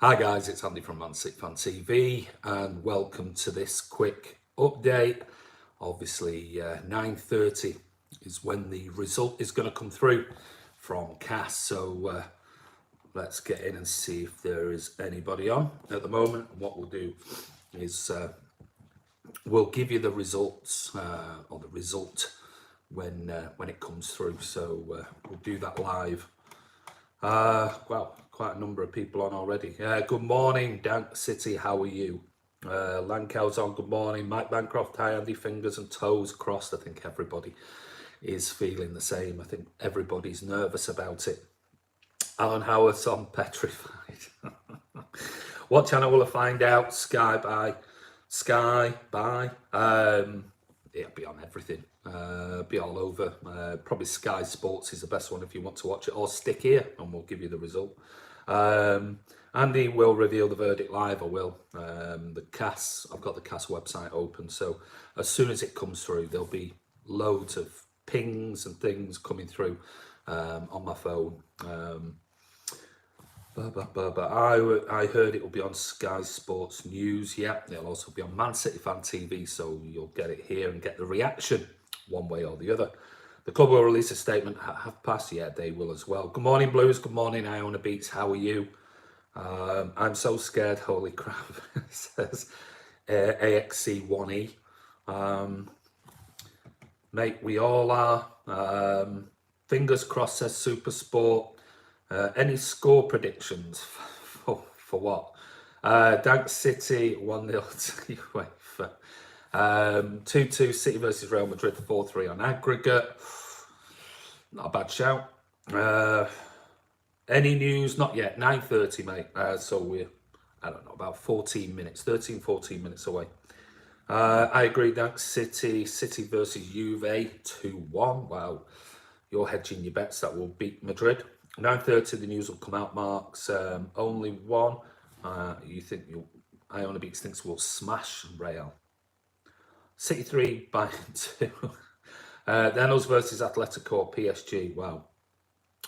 Hi guys, it's Andy from Man City Fan TV and welcome to this quick update. Obviously 9:30 is when the result is going to come through from CAS, so let's get in and see if there is anybody on at the moment. What we'll do is we'll give you the results or the result when it comes through, so we'll do that live. Well, quite a number of people on already. Good morning, Dank City, how are you? Lancow's on, good morning. Mike Bancroft, hi Andy, fingers and toes crossed. I think everybody is feeling the same. I think everybody's nervous about it. Alan Howard's on, petrified. What channel will I find out? Sky by. It'll be on everything. Be all over. Probably Sky Sports is the best one if you want to watch it, or stick here and we'll give you the result. Andy will reveal the verdict live. I will. The CAS, I've got the CAS website open, so as soon as it comes through, there'll be loads of pings and things coming through on my phone. I heard it will be on Sky Sports News. Yeah, it'll also be on Man City Fan TV, so you'll get it here and get the reaction one way or the other. The club will release a statement at 1:30. Yeah, they will as well. Good morning, Blues. Good morning, Iona Beats. How are you? I'm so scared. Holy crap, says AXC1E. Mate, we all are. Fingers crossed, says Super Sport. Any score predictions for what? Dank City 1-0 to UEFA. 2-2 City versus Real Madrid, 4-3 on aggregate. Not a bad shout. Any news? Not yet. 9:30, mate. So we're, I don't know, about 14 minutes, 14 minutes away. I agree, Dank City. City versus Juve, 2-1. Wow. You're hedging your bets that will beat Madrid. 9:30, the news will come out, Marks. Only one. You think Iona Beats thinks we'll smash Real. City 3 by 2. Then us versus Atletico, PSG. Wow.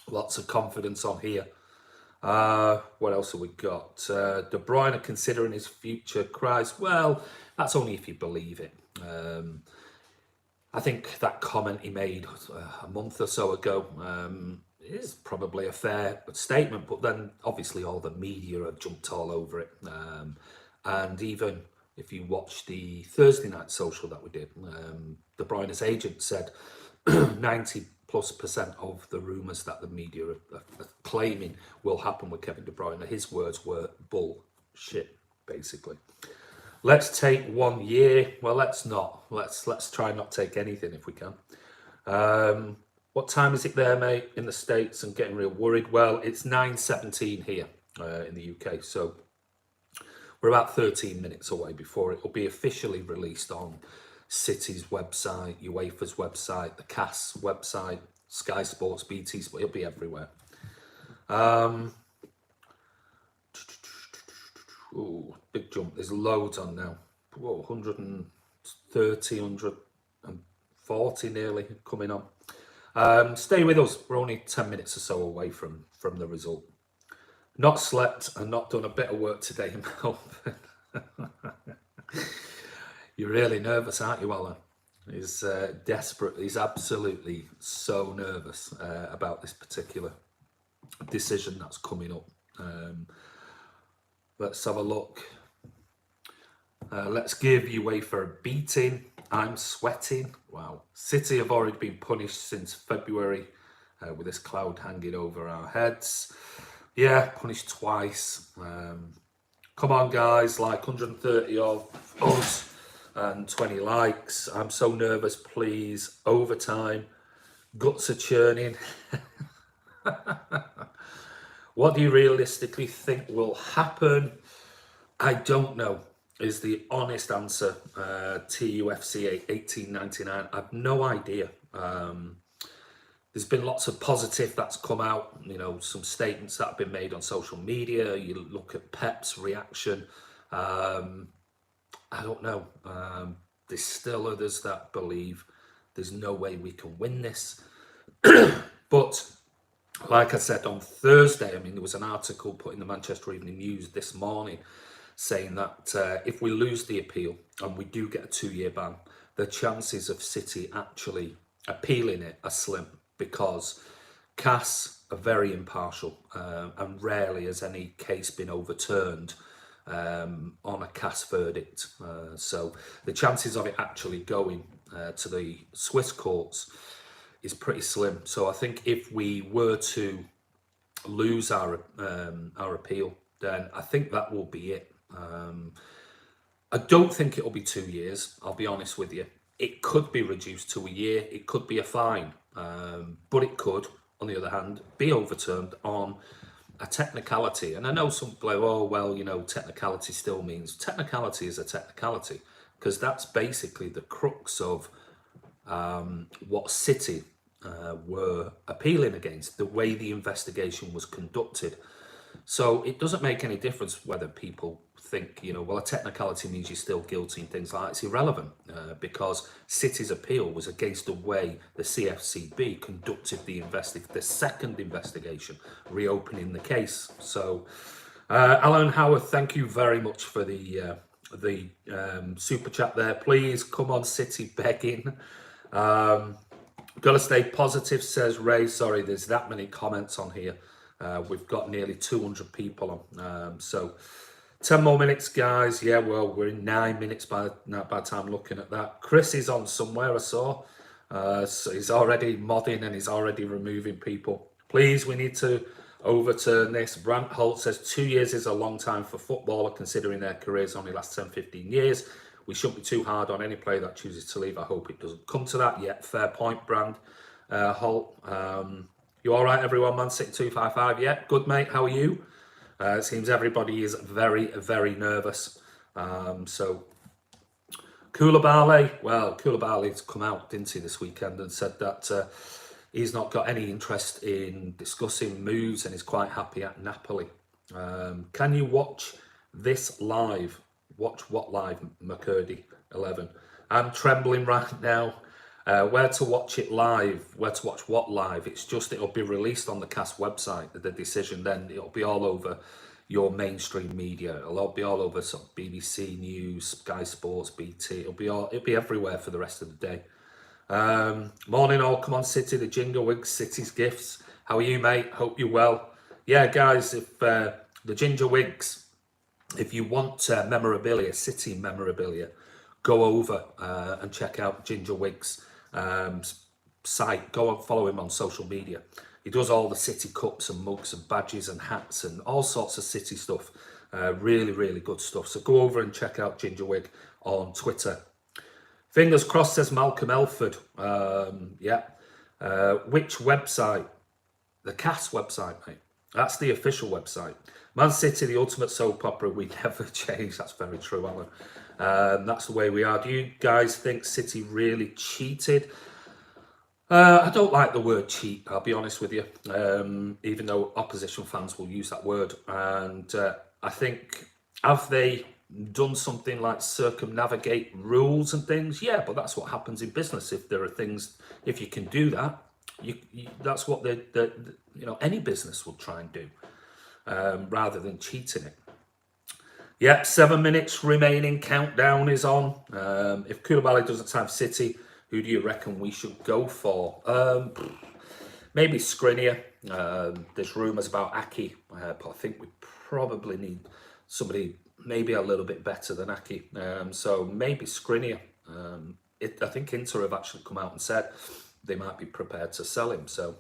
Lots of confidence on here. What else have we got? De Bruyne considering his future. Christ. Well, that's only if you believe it. I think that comment he made a month or so ago is probably a fair statement, but then obviously all the media have jumped all over it. And even if you watch the Thursday night social that we did, De Bruyne's agent said 90+% of the rumours that the media are claiming will happen with Kevin De Bruyne, his words were bullshit, basically. Let's take 1 year. Well, let's not. Let's try not take anything if we can. What time is it there, mate, in the States? I'm getting real worried. Well, it's 9:17 here in the UK, so we're about 13 minutes away before it will be officially released on City's website, UEFA's website, the CAS website, Sky Sports, BT Sport. It'll be everywhere. Ooh, big jump. There's loads on now. Whoa, 130, 140 nearly coming on. Stay with us. We're only 10 minutes or so away from the result. Not slept and not done a bit of work today in Melbourne. You're really nervous, aren't you, Alan? He's desperate. He's absolutely so nervous about this particular decision that's coming up. Let's have a look. Let's give UEFA a beating. I'm sweating. Wow. City have already been punished since February with this cloud hanging over our heads. Yeah, punished twice. Come on, guys, like 130 of us and 20 likes. I'm so nervous, please. Overtime. Guts are churning. What do you realistically think will happen? I don't know, is the honest answer. TUFC 1899, I have no idea. There's been lots of positive that's come out, you know, some statements that have been made on social media. You look at Pep's reaction. I don't know. There's still others that believe there's no way we can win this. But like I said on Thursday, I mean, there was an article put in the Manchester Evening News this morning saying that if we lose the appeal and we do get a 2-year ban, the chances of City actually appealing it are slim, because CAS are very impartial, and rarely has any case been overturned on a CAS verdict. So the chances of it actually going to the Swiss courts is pretty slim. So I think if we were to lose our appeal, then I think that will be it. I don't think it'll be 2 years, I'll be honest with you. It could be reduced to a year, it could be a fine, but it could, on the other hand, be overturned on a technicality. And I know some people go, oh, well, you know, technicality still means, technicality is a technicality, because that's basically the crux of what City were appealing against, the way the investigation was conducted. So it doesn't make any difference whether people think, you know, well, a technicality means you're still guilty and things like that. It's irrelevant, because City's appeal was against the way the CFCB conducted the second investigation, reopening the case. So, Alan Howard, thank you very much for the super chat there. Please come on, City, begging. Gotta stay positive, says Ray. Sorry, there's that many comments on here. We've got nearly 200 people on. So 10 more minutes, guys. Yeah, well, we're in 9 minutes by the time looking at that. Chris is on somewhere, I saw. So he's already modding and he's already removing people. Please, we need to overturn this. Brant Holt says 2 years is a long time for footballer, considering their careers only last 10, 15 years. We shouldn't be too hard on any player that chooses to leave. I hope it doesn't come to that yet. Fair point, Brand Holt. You all right, everyone? Man City 255. Yeah, good, mate. How are you? It seems everybody is very, very nervous. So, Koulibaly. Well, Koulibaly's come out, didn't he, this weekend and said that he's not got any interest in discussing moves and is quite happy at Napoli. Can you watch this live? Watch what live, McCurdy 11? I'm trembling right now. Where to watch it live? Where to watch what live? It's just, it'll be released on the CAS website, the decision. Then it'll be all over your mainstream media. It'll be all over some BBC News, Sky Sports, BT. It'll be everywhere for the rest of the day. Morning all, come on City, the Jingle Wigs, City's gifts. How are you, mate? Hope you're well. Yeah, guys, if the Ginger Wigs, if you want memorabilia, City memorabilia, go over and check out Ginger Wigs' site. Go and follow him on social media. He does all the City cups and mugs and badges and hats and all sorts of City stuff. Really, really good stuff. So go over and check out Ginger Wig on Twitter. Fingers crossed, says Malcolm Elford. Yeah. Which website? The CAS website, mate. That's the official website. Man City, the ultimate soap opera. We never change. That's very true, Alan. That's the way we are. Do you guys think City really cheated? I don't like the word cheat, I'll be honest with you, even though opposition fans will use that word. And I think, have they done something like circumnavigate rules and things? Yeah, but that's what happens in business. If there are things, if you can do that, that's what any business will try and do, rather than cheating it. Yeah, 7 minutes remaining. Countdown is on. If Koulibaly doesn't have City, who do you reckon we should go for? Maybe Skriniar. There's rumours about Aki, but I think we probably need somebody maybe a little bit better than Aki. So maybe Skriniar. I think Inter have actually come out and said they might be prepared to sell him. So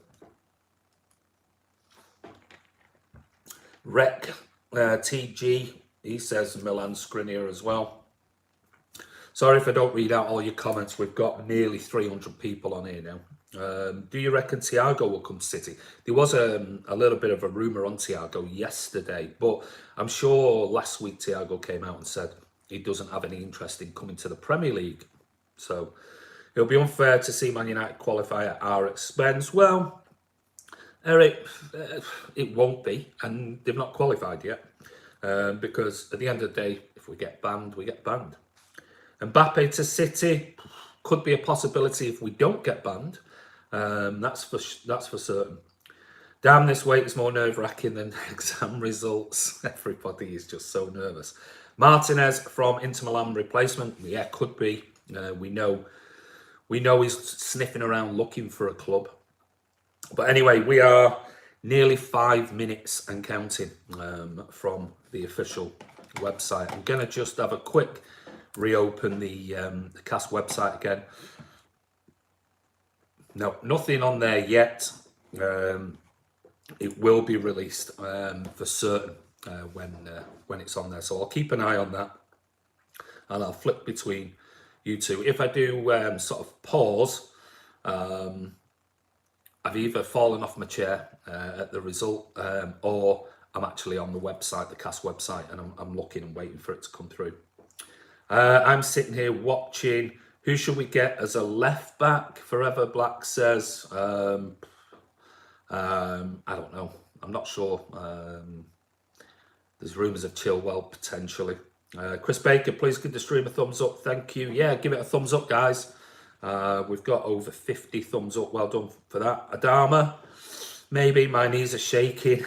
Rec TG, he says Milan Skriniar as well. Sorry if I don't read out all your comments. We've got nearly 300 people on here now. Do you reckon Thiago will come to City? There was a little bit of a rumour on Thiago yesterday, but I'm sure last week Thiago came out and said he doesn't have any interest in coming to the Premier League. So it'll be unfair to see Man United qualify at our expense. Well, Eric, it won't be, and they've not qualified yet, because at the end of the day, if we get banned, we get banned. Mbappe to City could be a possibility if we don't get banned. That's for certain. Damn, this wait is more nerve-wracking than exam results. Everybody is just so nervous. Martinez from Inter Milan replacement. Yeah, could be. We know he's sniffing around looking for a club. But anyway, we are nearly 5 minutes and counting from the official website. I'm going to just have a quick reopen the CAS website again. No, nothing on there yet. It will be released for certain when it's on there. So I'll keep an eye on that, and I'll flip between you two. If I do sort of pause, I've either fallen off my chair at the result, or I'm actually on the website, the CAS website, and I'm looking and waiting for it to come through. I'm sitting here watching. Who should we get as a left back? Forever Black says. I don't know. I'm not sure. There's rumours of Chilwell potentially. Chris Baker, please give the stream a thumbs up. Thank you. Yeah, give it a thumbs up, guys. We've got over 50 thumbs up. Well done for that. Adama, maybe. My knees are shaking.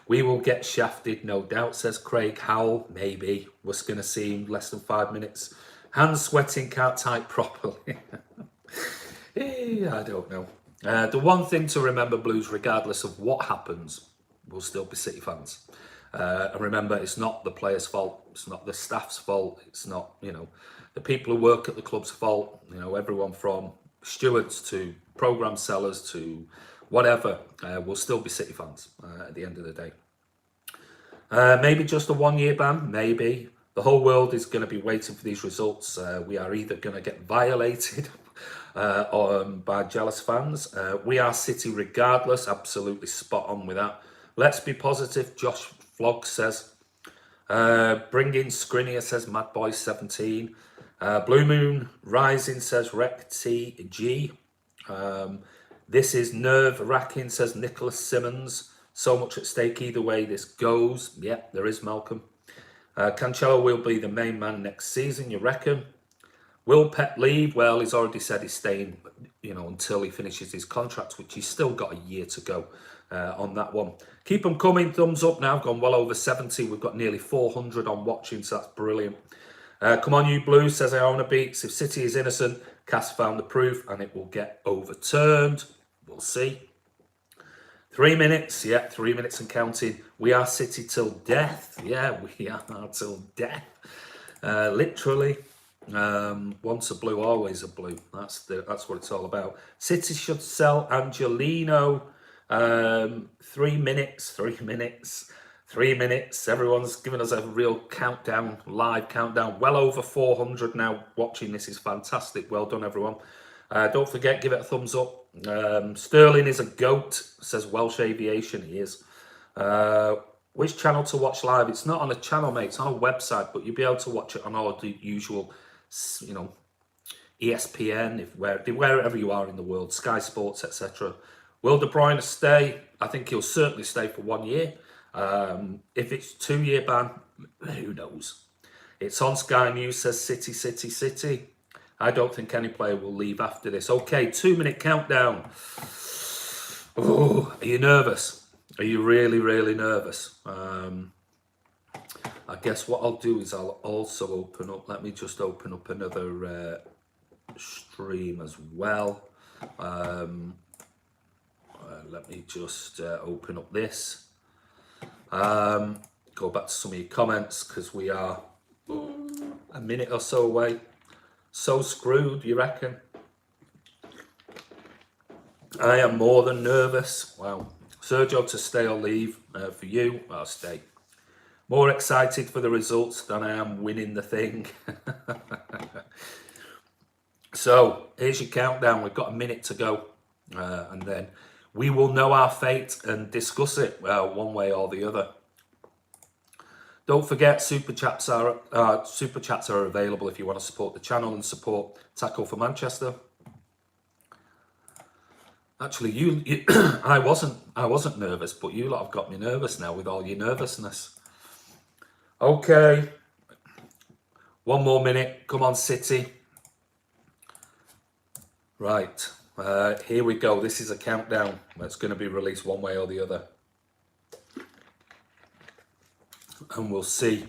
We will get shafted, no doubt, says Craig Howell. Maybe. We're going to see him less than 5 minutes. Hands sweating, can't type properly. I don't know. The one thing to remember, Blues, regardless of what happens, we'll still be City fans. And remember, it's not the players' fault. It's not the staff's fault. It's not, the people who work at the club's fault. Everyone from stewards to programme sellers to whatever, will still be City fans at the end of the day. Maybe just a 1-year ban, maybe. The whole world is going to be waiting for these results. We are either going to get violated by jealous fans. We are City regardless, absolutely spot on with that. Let's be positive, Josh Vlog says. Bring in Skriniar, says Madboy17. Blue Moon Rising, says Rec TG. This is nerve-wracking, says Nicholas Simmons. So much at stake either way this goes. Yeah, there is, Malcolm. Cancelo will be the main man next season, you reckon? Will Pep leave? Well, he's already said he's staying, until he finishes his contract, which he's still got a year to go on that one. Keep them coming. Thumbs up now. Gone well over 70. We've got nearly 400 on watching, so that's brilliant. Come on, you Blues, says Iona Beats. If City is innocent, CAS found the proof and it will get overturned. We'll see. 3 minutes. Yeah, 3 minutes and counting. We are City till death. Yeah, we are till death. Literally. Once a Blue, always a Blue. That's what it's all about. City should sell Angelino. 3 minutes. 3 minutes. 3 minutes. Everyone's giving us a real countdown, live countdown. Well over 400 now watching. This is fantastic. Well done, everyone. Don't forget, give it a thumbs up. Sterling is a goat, says Welsh Aviation. He is. Which channel to watch live? It's not on a channel, mate. It's on a website, but you'll be able to watch it on all the usual, ESPN, wherever you are in the world, Sky Sports, etc. Will De Bruyne stay? I think he'll certainly stay for 1 year. If it's 2-year ban, who knows? It's on Sky News, says City, City, City. I don't think any player will leave after this. Okay, 2-minute countdown. Oh, are you nervous? Are you really, really nervous? I guess what I'll do is I'll also open up. Let me just open up another stream as well. Let me just open up this. Go back to some of your comments because we are a minute or so away. So screwed, you reckon? I am more than nervous. Wow. Sergio to stay or leave. For you, I'll stay. More excited for the results than I am winning the thing. So, here's your countdown. We've got a minute to go. And then we will know our fate and discuss it one way or the other. Don't forget, super chats are available if you want to support the channel and support Tackle for Manchester. Actually, I wasn't nervous, but you lot have got me nervous now with all your nervousness. Okay, 1 more minute. Come on, City. Right, Here we go. This is a countdown that's going to be released one way or the other. And we'll see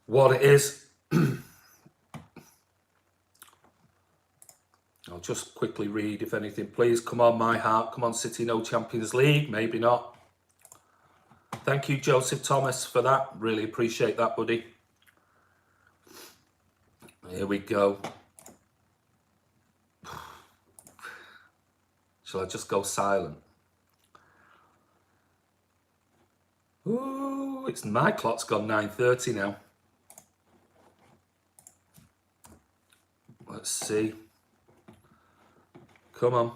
what it is. I'll just quickly read, if anything, please. Come on, my heart. Come on, City, no Champions League. Maybe not. Thank you, Joseph Thomas, for that. Really appreciate that, buddy. Here we go. Shall I just go silent? Ooh, my clock's gone 9:30 now. Let's see. Come on.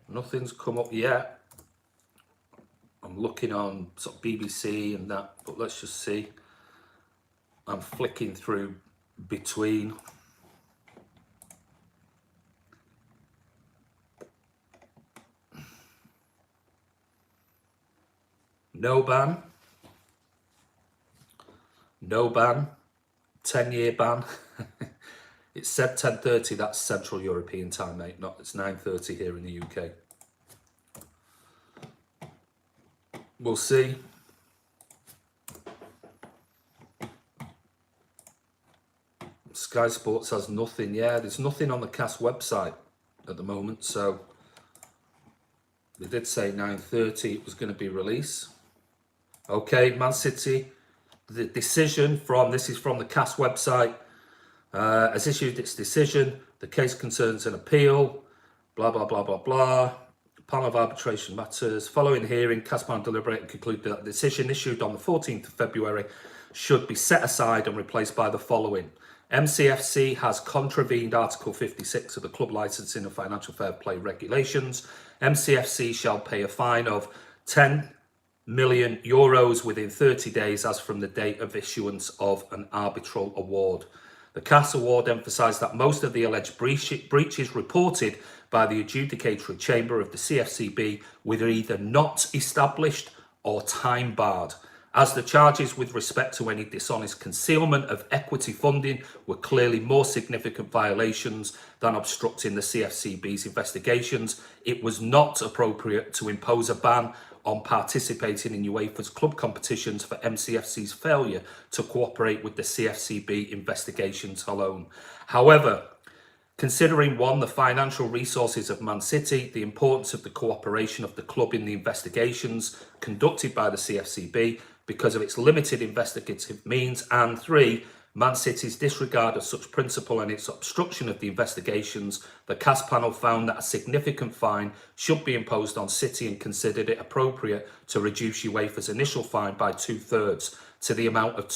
Nothing's come up yet. I'm looking on sort of BBC and that, but let's just see. I'm flicking through between. No ban. No ban. 10-year ban. It said 10:30. That's Central European time, mate. Not, it's 9:30 here in the UK. We'll see. Sky Sports has nothing. Yeah, there's nothing on the CAS website at the moment. So they did say 9:30 it was going to be released. Okay, Man City. The decision from, this is from the CAS website, has issued its decision. The case concerns an appeal. Blah, blah, blah, blah, blah. Panel of arbitration matters. Following hearing, CAS panel deliberated and concluded that the decision issued on the 14th of February should be set aside and replaced by the following. MCFC has contravened Article 56 of the Club Licensing and Financial Fair Play Regulations. MCFC shall pay a fine of 10 million euros within 30 days as from the date of issuance of an arbitral award. The CAS award emphasised that most of the alleged breaches reported by the adjudicatory chamber of the CFCB were either not established or time barred, as the charges with respect to any dishonest concealment of equity funding were clearly more significant violations than obstructing the CFCB's investigations. It was not appropriate to impose a ban on participating in UEFA's club competitions for MCFC's failure to cooperate with the CFCB investigations alone. However, considering one, the financial resources of Man City, the importance of the cooperation of the club in the investigations conducted by the CFCB because of its limited investigative means, and three, Man City's disregard of such principle and its obstruction of the investigations, the CAS panel found that a significant fine should be imposed on City and considered it appropriate to reduce UEFA's initial fine by 2/3 to the amount of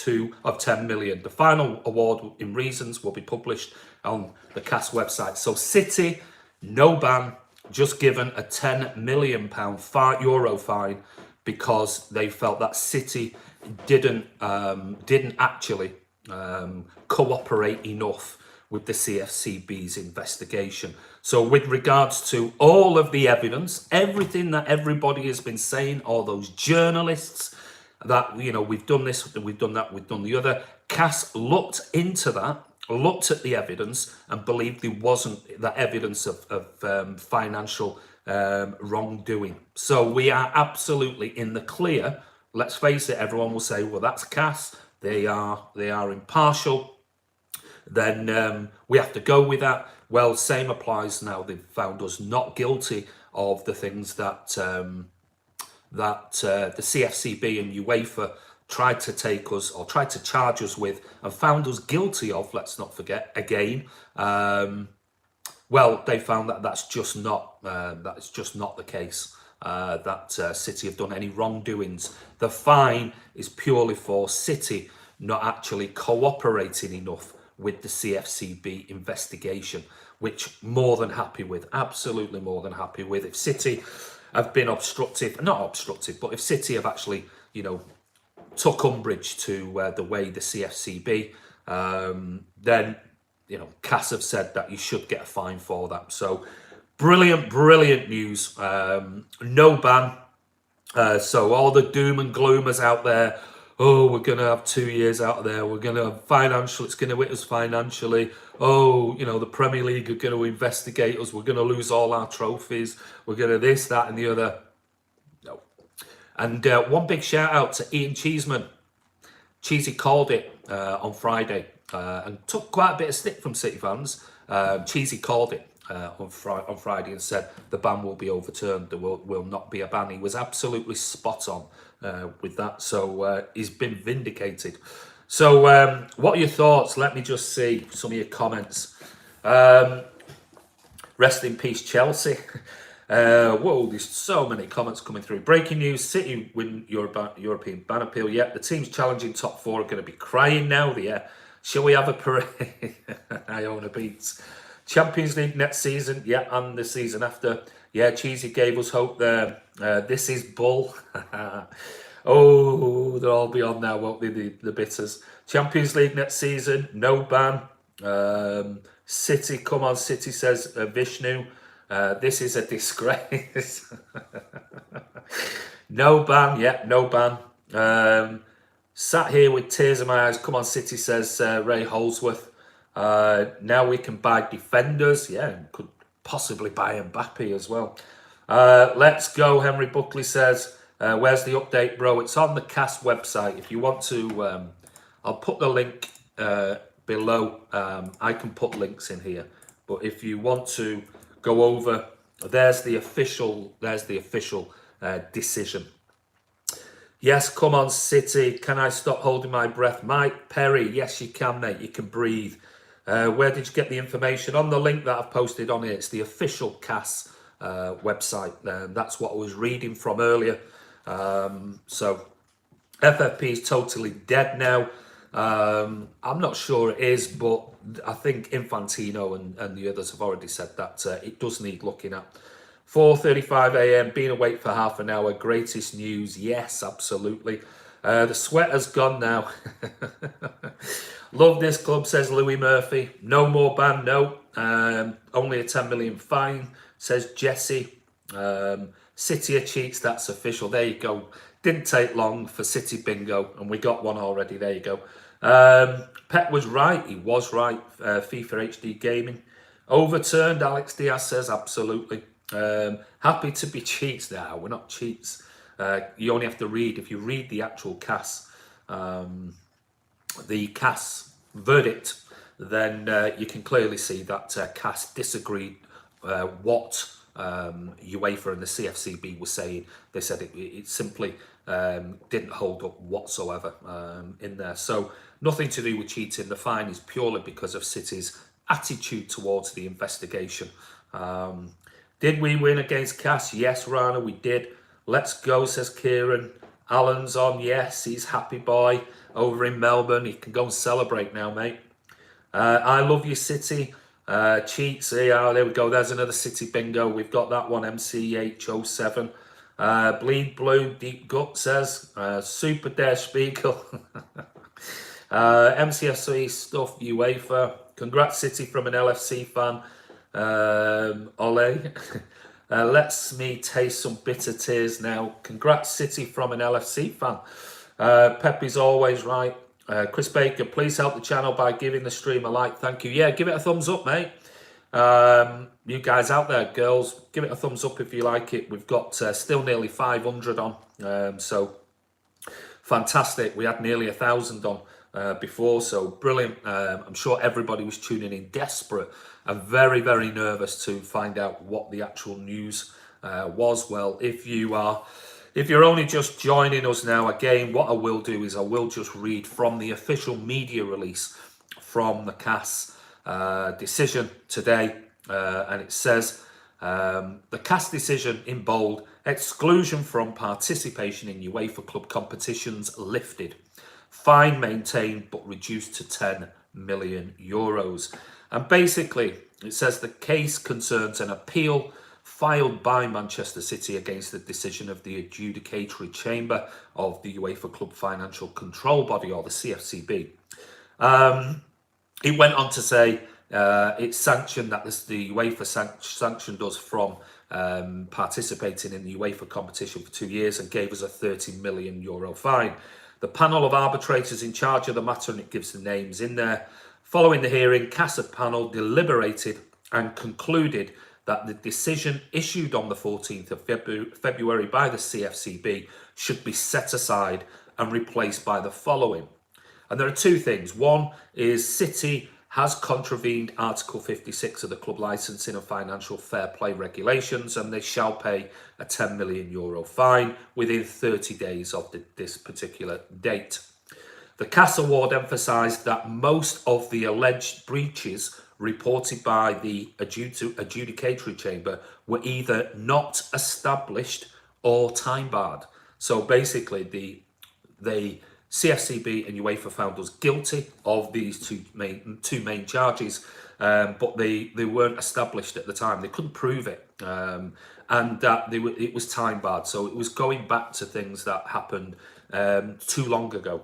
10 million. The final award in reasons will be published on the CAS website. So City, no ban, just given a £10 million euro fine because they felt that City didn't actually cooperate enough with the CFCB's investigation. So with regards to all of the evidence, everything that everybody has been saying, all those journalists, that, you know, we've done this, we've done that, we've done the other, CAS looked into that, looked at the evidence and believed there wasn't that evidence of financial wrongdoing. So we are absolutely in the clear. Let's face it, everyone will say, well, that's CAS. They are impartial. Then we have to go with that. Well, same applies now. They've found us not guilty of the things that the CFCB and UEFA tried to take us or tried to charge us with and found us guilty of. Let's not forget again. Well, they found that that's just not the case. That City have done any wrongdoings. The fine is purely for City not actually cooperating enough with the CFCB investigation, which more than happy with, absolutely more than happy with. If City have been obstructive, not obstructive, but if City have actually, you know, took umbrage to the way the CFCB, then, you know, CAS have said that you should get a fine for that. So brilliant news. No ban. So all the doom and gloomers out there, oh, we're going to have 2 years out of there. We're going to have financial, it's going to hit us financially. Oh, you know, the Premier League are going to investigate us. We're going to lose all our trophies. We're going to this, that, and the other. No. And one big shout out to Ian Cheeseman. Cheesy called it on Friday and took quite a bit of stick from City fans. Cheesy called it on Friday and said the ban will be overturned. There will not be a ban. He was absolutely spot on with that. So he's been vindicated. So what are your thoughts? Let me just see some of your comments. Rest in peace, Chelsea. Whoa, there's so many comments coming through. Breaking news, City win European ban appeal. Yeah, the teams challenging top four are going to be crying now. Yeah, shall we have a parade? Iona Beats. Champions League next season. Yeah, and the season after. Yeah, Cheesy gave us hope there. This is bull. Oh, they'll all be on now, won't they, the bitters. Champions League next season. No ban. City, come on, City, says Vishnu. This is a disgrace. No ban, yeah, no ban. Sat here with tears in my eyes. Come on, City, says Ray Holsworth. Now we can buy defenders. Yeah, could possibly buy Mbappe as well. Let's go, Henry Buckley says. Where's the update, bro? It's on the CAS website. If you want to, I'll put the link below. I can put links in here. But if you want to go over, there's the official decision. Yes, come on, City. Can I stop holding my breath? Mike Perry, yes, you can, mate. You can breathe. Where did you get the information? On the link that I've posted on here. It's the official CAS website. That's what I was reading from earlier. So FFP is totally dead now. I'm not sure it is, but I think Infantino and the others have already said that it does need looking at. 4:35 a.m, being awake for half an hour. Greatest news. Yes, absolutely. The sweat has gone now. Love this club, says Louis Murphy. No more ban, no. Only a 10 million fine, says Jesse. City are cheats, that's official. There you go. Didn't take long for City bingo, and we got one already. There you go. Pep was right. He was right. FIFA HD Gaming. Overturned, Alex Diaz says, absolutely. Happy to be cheats now. We're not cheats. You only have to read. If you read the actual CAS verdict, then you can clearly see that CAS disagreed what UEFA and the CFCB were saying. They said it simply didn't hold up whatsoever in there. So nothing to do with cheating. The fine is purely because of City's attitude towards the investigation. Did we win against CAS? Yes, Rana, we did. Let's go, says Kieran. Alan's on. Yes, he's happy boy over in Melbourne. He can go and celebrate now, mate. I love you, City. Cheats. Yeah, there we go. There's another City bingo. We've got that one. MCH07. Bleed Blue Deep Gut says. Super Der Spiegel. MCFC stuff UEFA. Congrats, City, from an LFC fan. Ole. Let's me taste some bitter tears now. Congrats, City, from an LFC fan. Pepe's always right. Chris Baker, please help the channel by giving the stream a like. Thank you. Yeah, give it a thumbs up, mate. You guys out there, girls, give it a thumbs up if you like it. We've got still nearly 500 on. So fantastic. We had nearly 1,000 on before, so brilliant. I'm sure everybody was tuning in desperate and very, very nervous to find out what the actual news was. Well, if you're only just joining us now, again, what I will do is I will just read from the official media release from the CAS decision today, and it says the CAS decision in bold: exclusion from participation in UEFA club competitions lifted, fine maintained but reduced to 10 million euros. And basically it says the case concerns an appeal filed by Manchester City against the decision of the adjudicatory chamber of the UEFA Club Financial Control Body, or the CFCB. It went on to say It's sanctioned that the UEFA sanctioned us from participating in the UEFA competition for 2 years and gave us a €30 million fine. The panel of arbitrators in charge of the matter, and it gives the names in there. Following the hearing, CASA panel deliberated and concluded that the decision issued on the 14th of February by the CFCB should be set aside and replaced by the following. And there are two things. One is City has contravened Article 56 of the club licensing and financial fair play regulations, and they shall pay a €10 million fine within 30 days of this particular date. The CAS award emphasised that most of the alleged breaches reported by the adjudicatory chamber were either not established or time barred. So basically, the CFCB and UEFA found us guilty of these two main charges, but they weren't established at the time. They couldn't prove it, and that it was time barred. So it was going back to things that happened too long ago.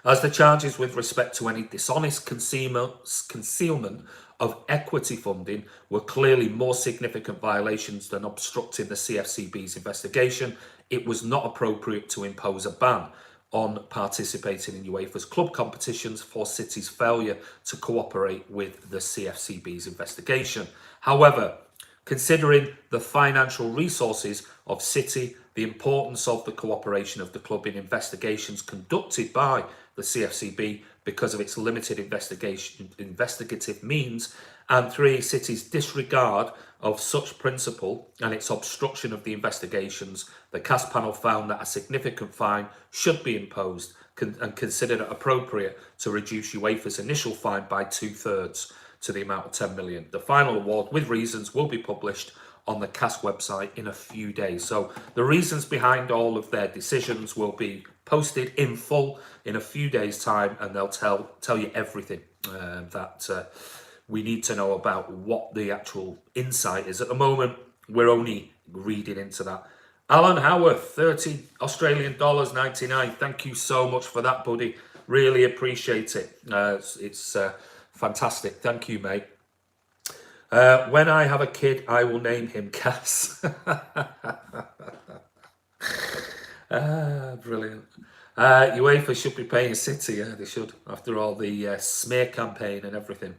As the charges with respect to any dishonest concealment of equity funding were clearly more significant violations than obstructing the CFCB's investigation, it was not appropriate to impose a ban on participating in UEFA's club competitions for City's failure to cooperate with the CFCB's investigation. However, considering the financial resources of City, the importance of the cooperation of the club in investigations conducted by the CFCB because of its limited investigative means, and 3, City's disregard of such principle and its obstruction of the investigations, the CAS panel found that a significant fine should be imposed and considered it appropriate to reduce UEFA's initial fine by 2/3 to the amount of 10 million. The final award with reasons will be published on the CAS website in a few days. So the reasons behind all of their decisions will be posted in full in a few days' time, and they'll tell you everything that we need to know about what the actual insight is. At the moment, we're only reading into that. Alan Howarth, 30 Australian dollars 99. Thank you so much for that, buddy. Really appreciate it. It's fantastic. Thank you, mate. When I have a kid, I will name him Cass. Brilliant. UEFA should be paying City. Yeah, they should, after all the smear campaign and everything.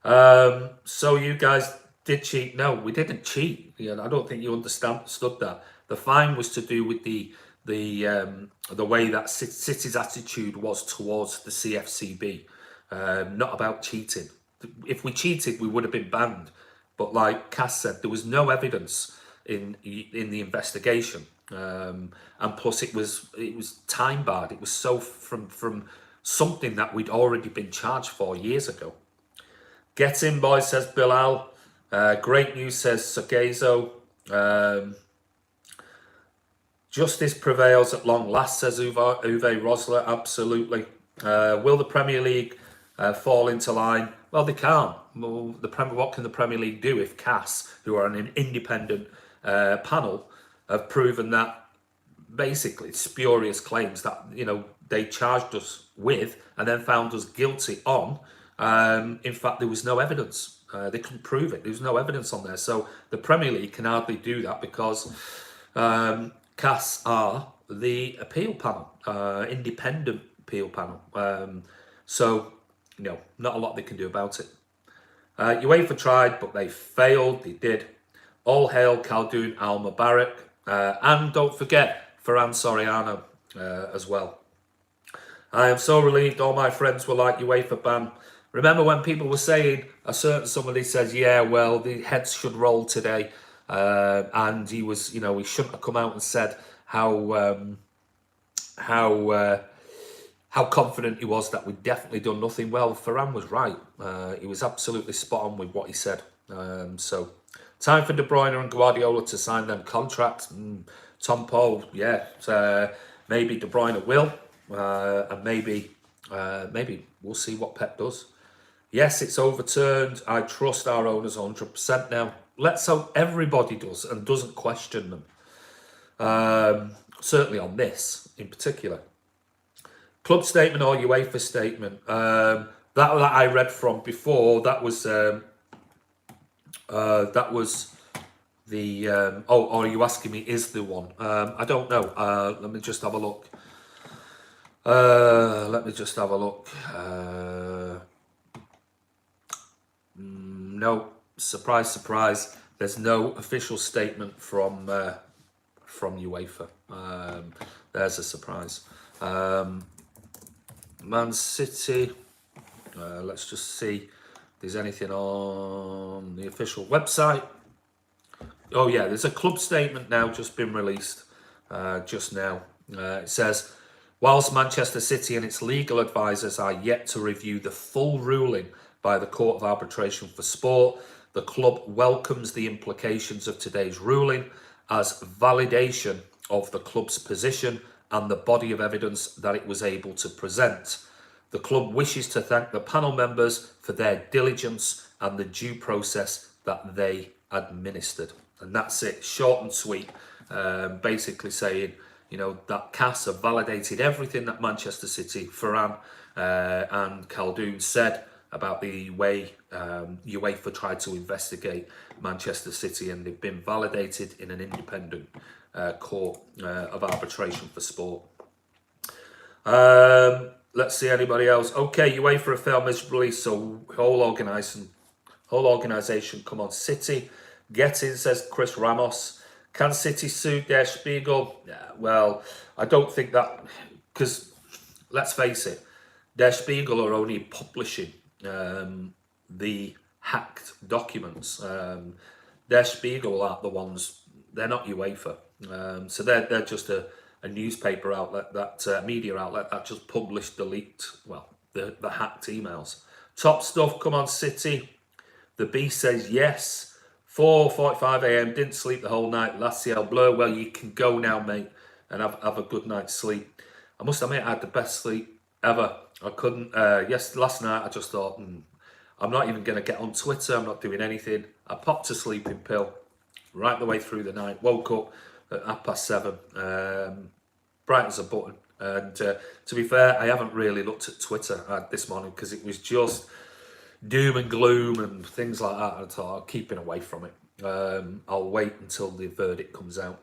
So you guys did cheat? No, we didn't cheat. I don't think you understood that. The fine was to do with the way that City's attitude was towards the CFCB, not about cheating. If we cheated, we would have been banned. But like Cass said, there was no evidence in the investigation, and plus it was time barred. It was so from something that we'd already been charged for years ago. Get in, boys, says Bilal. Great news, says Sagezo. Justice prevails at long last, says Uwe Rosler. Absolutely. Will the Premier League fall into line? Well, they can't. Well, what can the Premier League do if CAS, who are an independent panel, have proven that basically spurious claims that they charged us with and then found us guilty on? In fact, there was no evidence. They couldn't prove it. There was no evidence on there. So the Premier League can hardly do that because CAS are the appeal panel, independent appeal panel. So not a lot they can do about it. UEFA tried, but they failed. They did. All hail Khaldoon Al Mubarak. And don't forget Ferran Soriano as well. I am so relieved all my friends were like UEFA ban. Remember when people were saying, somebody says, yeah, well, the heads should roll today. And he was, he shouldn't have come out and said how confident he was that we'd definitely done nothing. Well, Ferran was right. He was absolutely spot on with what he said. So, time for De Bruyne and Guardiola to sign them contracts. Tom Paul, yeah, maybe De Bruyne will, and maybe we'll see what Pep does. Yes, it's overturned. I trust our owners 100% now. Let's hope everybody does and doesn't question them. Certainly on this in particular. Club statement or UEFA statement? That that I read from before, that was the oh, are you asking me is the one? I don't know. Let me just have a look. Let me just have a look. No, surprise, surprise. There's no official statement from UEFA. There's a surprise. Man City. Let's just see if there's anything on the official website. Oh yeah, there's a club statement now just been released just now. It says, whilst Manchester City and its legal advisors are yet to review the full ruling by the Court of Arbitration for Sport, the club welcomes the implications of today's ruling as validation of the club's position and the body of evidence that it was able to present. The club wishes to thank the panel members for their diligence and the due process that they administered. And that's it, short and sweet. Basically saying, you know, that CAS have validated everything that Manchester City, Ferran and Khaldoon said about the way UEFA tried to investigate Manchester City, and they've been validated in an independent court of arbitration for sport. Let's see anybody else. Okay, UEFA failed miserably, so whole organisation, come on, City. Get in, says Chris Ramos. Can City sue Der Spiegel? Yeah, well, I don't think that, because let's face it, Der Spiegel are only publishing the hacked documents. Der Spiegel aren't the ones, they're not UEFA. So they're just a newspaper outlet, that media outlet that just published the hacked emails. Top stuff, come on City. The Beast says yes. 4:45 a.m. Didn't sleep the whole night. Last Ciel Bleu. Well, you can go now, mate, and have a good night's sleep. I must admit, I had the best sleep ever. I couldn't. Last night I just thought, I'm not even going to get on Twitter. I'm not doing anything. I popped a sleeping pill right the way through the night. Woke up at 7:30, bright as a button. And to be fair, I haven't really looked at Twitter this morning because it was just doom and gloom and things like that. I thought I'm keeping away from it. I'll wait until the verdict comes out.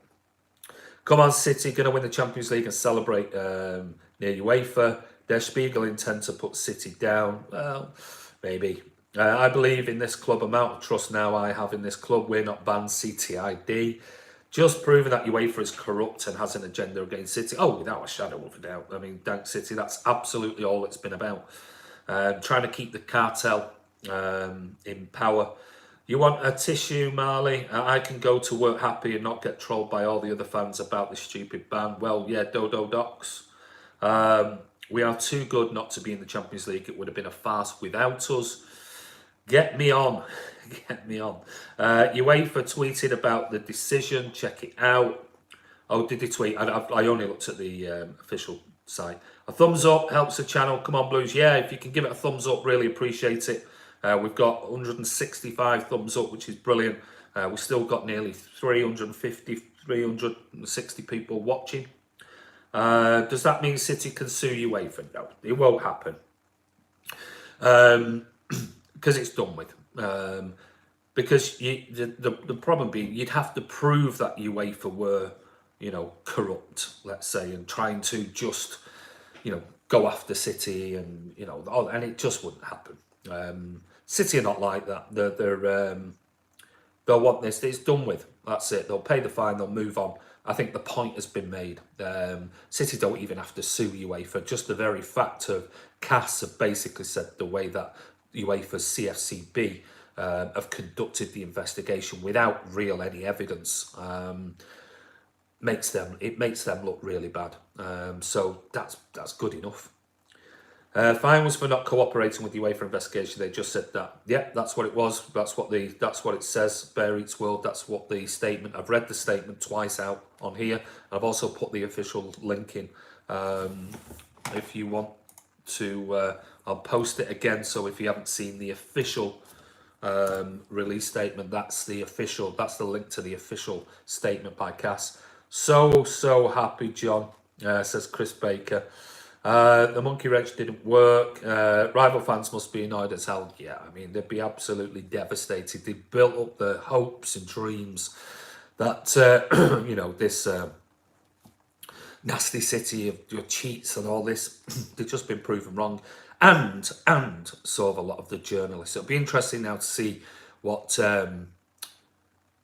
Come on, City, going to win the Champions League and celebrate near UEFA. Der Spiegel intend to put City down. Well, maybe. I believe in this club. Amount of trust now I have in this club. We're not banned CTID. Just proving that UEFA is corrupt and has an agenda against City. Oh, without a shadow of a doubt. I mean, thanks City. That's absolutely all it's been about. Trying to keep the cartel in power. You want a tissue, Marley? I can go to work happy and not get trolled by all the other fans about this stupid ban. Well, yeah, Dodo Docs. We are too good not to be in the Champions League. It would have been a farce without us. Get me on. Get me on. UEFA tweeted about the decision. Check it out. Oh, did they tweet? I only looked at the official site. A thumbs up helps the channel. Come on, Blues. Yeah, if you can give it a thumbs up, really appreciate it. We've got 165 thumbs up, which is brilliant. We've still got nearly 360 people watching. Does that mean City can sue UEFA? No, it won't happen. Because it's done with. Because the problem being, you'd have to prove that UEFA were, corrupt, let's say, and trying to just, go after City and, and it just wouldn't happen. City are not like that. They'll want this. It's done with. That's it. They'll pay the fine. They'll move on. I think the point has been made. City don't even have to sue UEFA. Just the very fact of CAS have basically said the way that UEFA's CFCB have conducted the investigation without any evidence makes them look really bad. So that's good enough. Fine was for not cooperating with the UEFA investigation. They just said that. Yeah, that's what it was. That's what it says. Bear Eats World. That's what the statement. I've read the statement twice out on here. I've also put the official link in. If you want to, I'll post it again. So if you haven't seen the official release statement, that's the link to the official statement by CAS. So happy, John, says Chris Baker. The monkey wrench didn't work. Rival fans must be annoyed as hell. Yeah, I mean, they'd be absolutely devastated. They built up their hopes and dreams that, this nasty city of your cheats and all this, they've just been proven wrong. And so have a lot of the journalists. It'll be interesting now to see what the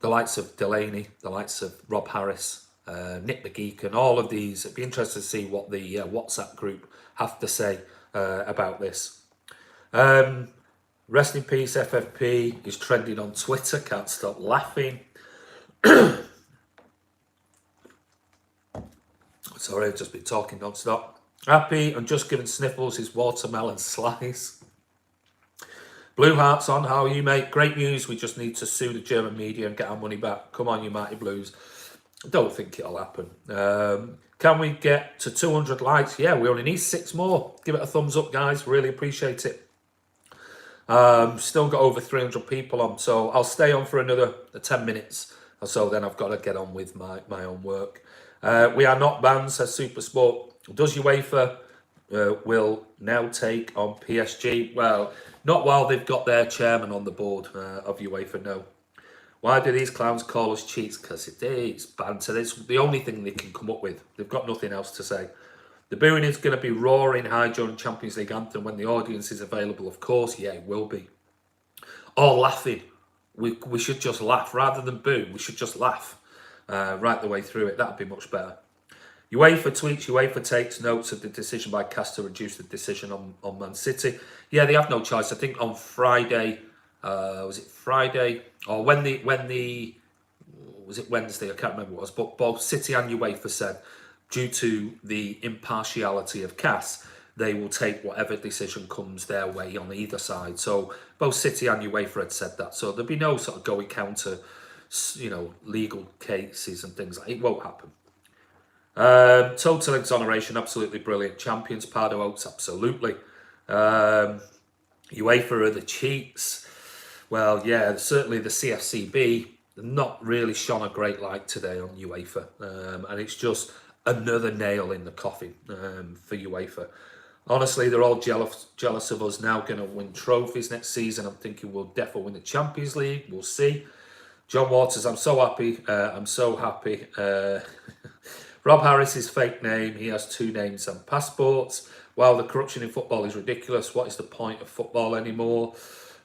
likes of Delaney, the likes of Rob Harris, Nick McGeek, and all of these. It'd be interesting to see what the WhatsApp group have to say about this. Rest in peace, FFP is trending on Twitter. Can't stop laughing. Sorry, I've just been talking non-stop. Happy and just giving Sniffles his watermelon slice. Blue Hearts on, how are you, mate? Great news. We just need to sue the German media and get our money back. Come on, you mighty Blues. I don't think it'll happen. Can we get to 200 likes? Yeah, we only need 6 more. Give it a thumbs up, guys. Really appreciate it. Still got over 300 people on, so I'll stay on for another 10 minutes or so. Then I've got to get on with my own work. We are not banned, says Supersport. Does UEFA will now take on PSG? Well, not while they've got their chairman on the board of UEFA, no. Why do these clowns call us cheats? Because it's banter. It's the only thing they can come up with. They've got nothing else to say. The booing is going to be roaring high during Champions League anthem when the audience is available, of course. Yeah, it will be. Or laughing. We should just laugh. Rather than boo, we should just laugh right the way through it. That would be much better. UEFA tweets, UEFA takes notes of the decision by CAS to reduce the decision on Man City. Yeah, they have no choice. I think on Friday, was it Friday? Or was it Wednesday? I can't remember what it was. But both City and UEFA said, due to the impartiality of CAS, they will take whatever decision comes their way on either side. So both City and UEFA had said that. So there'll be no sort of going counter, legal cases and things like that. It won't happen. Total exoneration, absolutely brilliant. Champions, Pardo Oaks, absolutely. UEFA are the cheats. Well, yeah, certainly the CFCB, not really shone a great light today on UEFA. And it's just another nail in the coffin for UEFA. Honestly, they're all jealous of us now going to win trophies next season. I'm thinking we'll definitely win the Champions League. We'll see. John Waters, I'm so happy. I'm so happy. Rob Harris's fake name. He has 2 names and passports. While the corruption in football is ridiculous, what is the point of football anymore?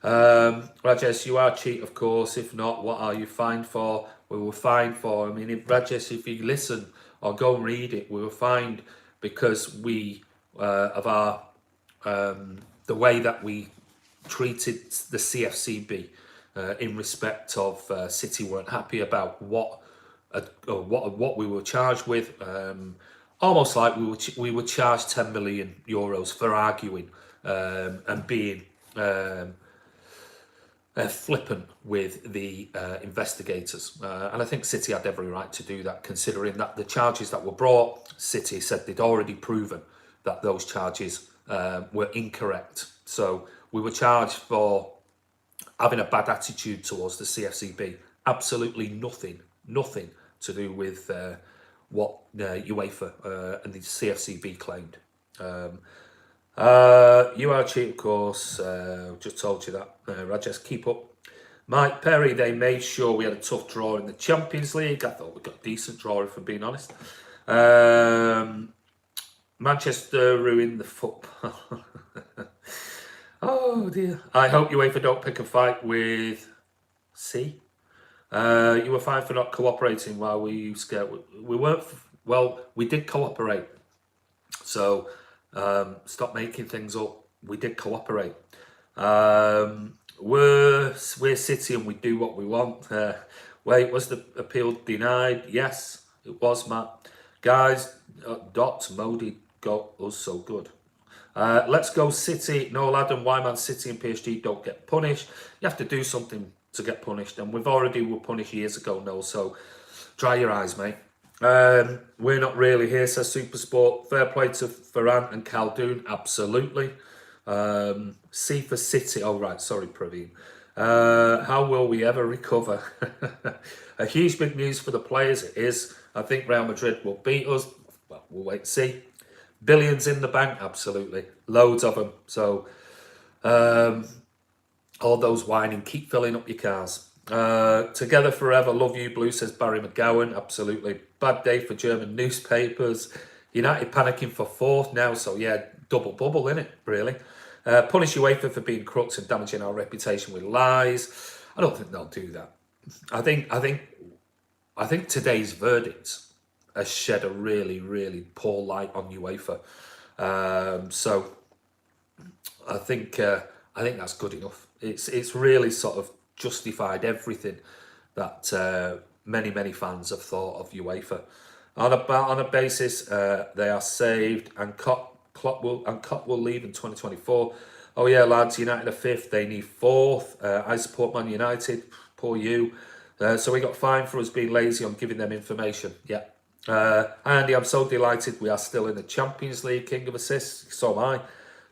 Rajesh, you are a cheat, of course. If not, what are you fined for? We were fined for. I mean, Rajesh, if you listen or go and read it, we were fined because we of our the way that we treated the CFCB in respect of City weren't happy about what we were charged with. Almost like we were charged 10 million euros for arguing and being flippant with the investigators. And I think City had every right to do that, considering that the charges that were brought, City said they'd already proven that those charges were incorrect. So we were charged for having a bad attitude towards the CFCB. Absolutely nothing to do with what UEFA and the CFCB claimed. You are a cheat, of course. Just told you that. Rajesh, keep up. Mike Perry, they made sure we had a tough draw in the Champions League. I thought we got a decent draw, if I'm being honest. Manchester ruined the football. Oh dear. I hope UEFA don't pick a fight with C. You were fine for not cooperating while we scared. We weren't. Well, we did cooperate. So stop making things up. We did cooperate. We're City and we do what we want. Wait, was the appeal denied? Yes, it was, Matt. Guys, Modi got us so good. Let's go City. No, Adam, why Man City and PSG don't get punished? You have to do something to get punished, and we've already were punished years ago, no, so dry your eyes, mate. We're not really here, says Supersport. Fair play to Ferran and Khaldoon, absolutely. C for City. Oh, right, sorry, Praveen. How will we ever recover? A huge big news for the players, it is. I think Real Madrid will beat us. Well, we'll wait and see. Billions in the bank, absolutely. Loads of them. So all those whining, keep filling up your cars. Together forever, love you, Blue, says Barry McGowan. Absolutely. Bad day for German newspapers. United panicking for fourth now, so yeah, double bubble, innit, really. Punish UEFA for being crooks and damaging our reputation with lies. I don't think they'll do that. I think today's verdict has shed a really, really poor light on UEFA. So I think that's good enough. It's really sort of justified everything that many fans have thought of UEFA. On a basis, they are saved, and Klopp will leave in 2024. Oh yeah, lads, United are fifth. They need fourth. I support Man United. Poor you. So we got fined for us being lazy on giving them information. Yeah. Andy, I'm so delighted we are still in the Champions League, King of Assists. So am I.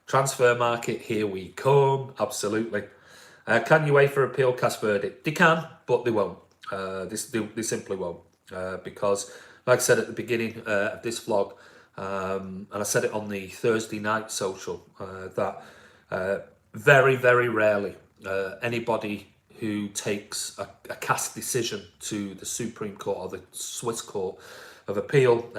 Transfer market, here we come. Absolutely. Can UEFA appeal CAS verdict? They can, but they won't. They simply won't. Because, like I said at the beginning of this vlog, and I said it on the Thursday night social, that very, very rarely anybody who takes a CAS decision to the Supreme Court or the Swiss Court of Appeal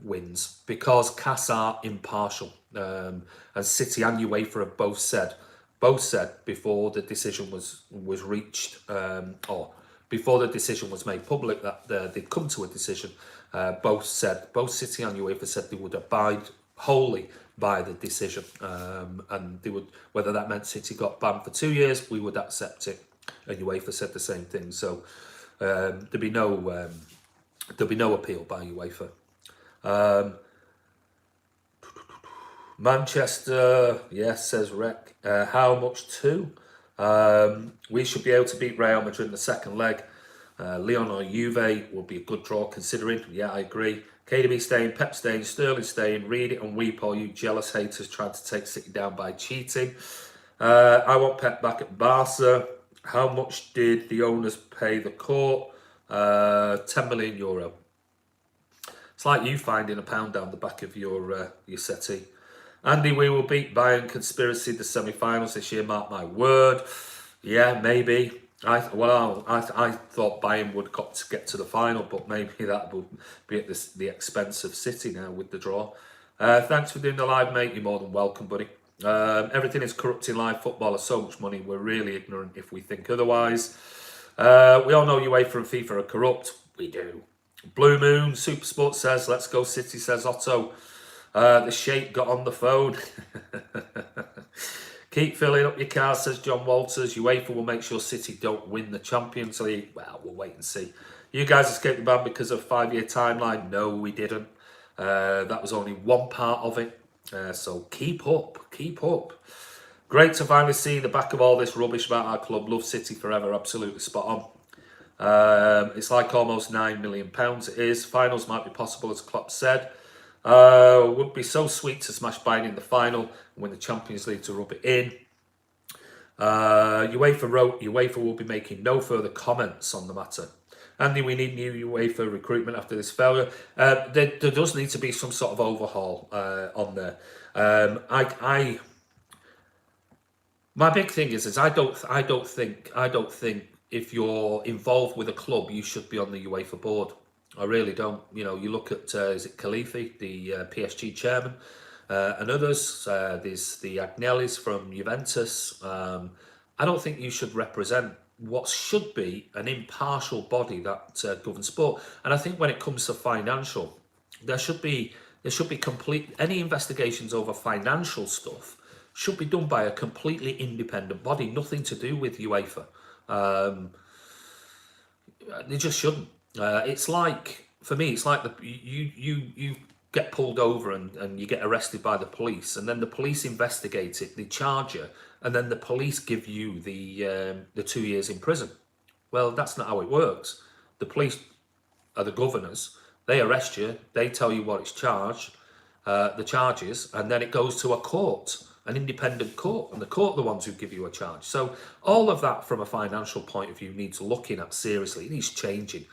wins, because CAS are impartial, and City and UEFA have both said before the decision was reached, or before the decision was made public, that they'd come to a decision. Both City and UEFA said they would abide wholly by the decision, and they would, whether that meant City got banned for 2 years, we would accept it, and UEFA said the same thing. So there'll be no appeal by UEFA. Manchester, yes, says Rec. How much too? We should be able to beat Real Madrid in the second leg. Lyon or Juve will be a good draw considering. Yeah, I agree. KDB staying, Pep staying, Sterling staying. Read it and weep, all you jealous haters trying to take City down by cheating. I want Pep back at Barca. How much did the owners pay the court? €10 million. It's like you finding £1 down the back of your settee. Andy, we will beat Bayern Conspiracy the semi-finals this year, mark my word. Yeah, maybe. I thought Bayern would got to get to the final, but maybe that would be at the expense of City now with the draw. Thanks for doing the live, mate. You're more than welcome, buddy. Everything is corrupting live football. There's so much money. We're really ignorant if we think otherwise. We all know UEFA and FIFA are corrupt. We do. Blue Moon Supersport says, let's go City, says Otto. The Sheikh got on the phone. Keep filling up your car, says John Walters. UEFA will make sure City don't win the Champions League. Well, we'll wait and see. You guys escaped the ban because of 5-year timeline. No, we didn't. That was only one part of it. So keep up. Great to finally see the back of all this rubbish about our club. Love City forever. Absolutely spot on. It's like almost £9 million. It is. Finals might be possible, as Klopp said. Would be so sweet to smash Bayern in the final and win the Champions League to rub it in. UEFA wrote, UEFA will be making no further comments on the matter. Andy, we need new UEFA recruitment after this failure. There does need to be some sort of overhaul on there. My big thing is I don't think if you're involved with a club, you should be on the UEFA board. I really don't. You know, you look at, is it Khalifi, the PSG chairman, and others. There's the Agnellis from Juventus. I don't think you should represent what should be an impartial body that governs sport. And I think when it comes to financial, there should be complete, any investigations over financial stuff should be done by a completely independent body, nothing to do with UEFA. They just shouldn't. It's like, for me, it's like you get pulled over and you get arrested by the police, and then the police investigate it, they charge you, and then the police give you the 2 years in prison. Well, that's not how it works. The police are the governors. They arrest you. They tell you what it's charged, the charges, and then it goes to a court, an independent court, and the court are the ones who give you a charge. So all of that, from a financial point of view, needs looking at seriously. It needs changing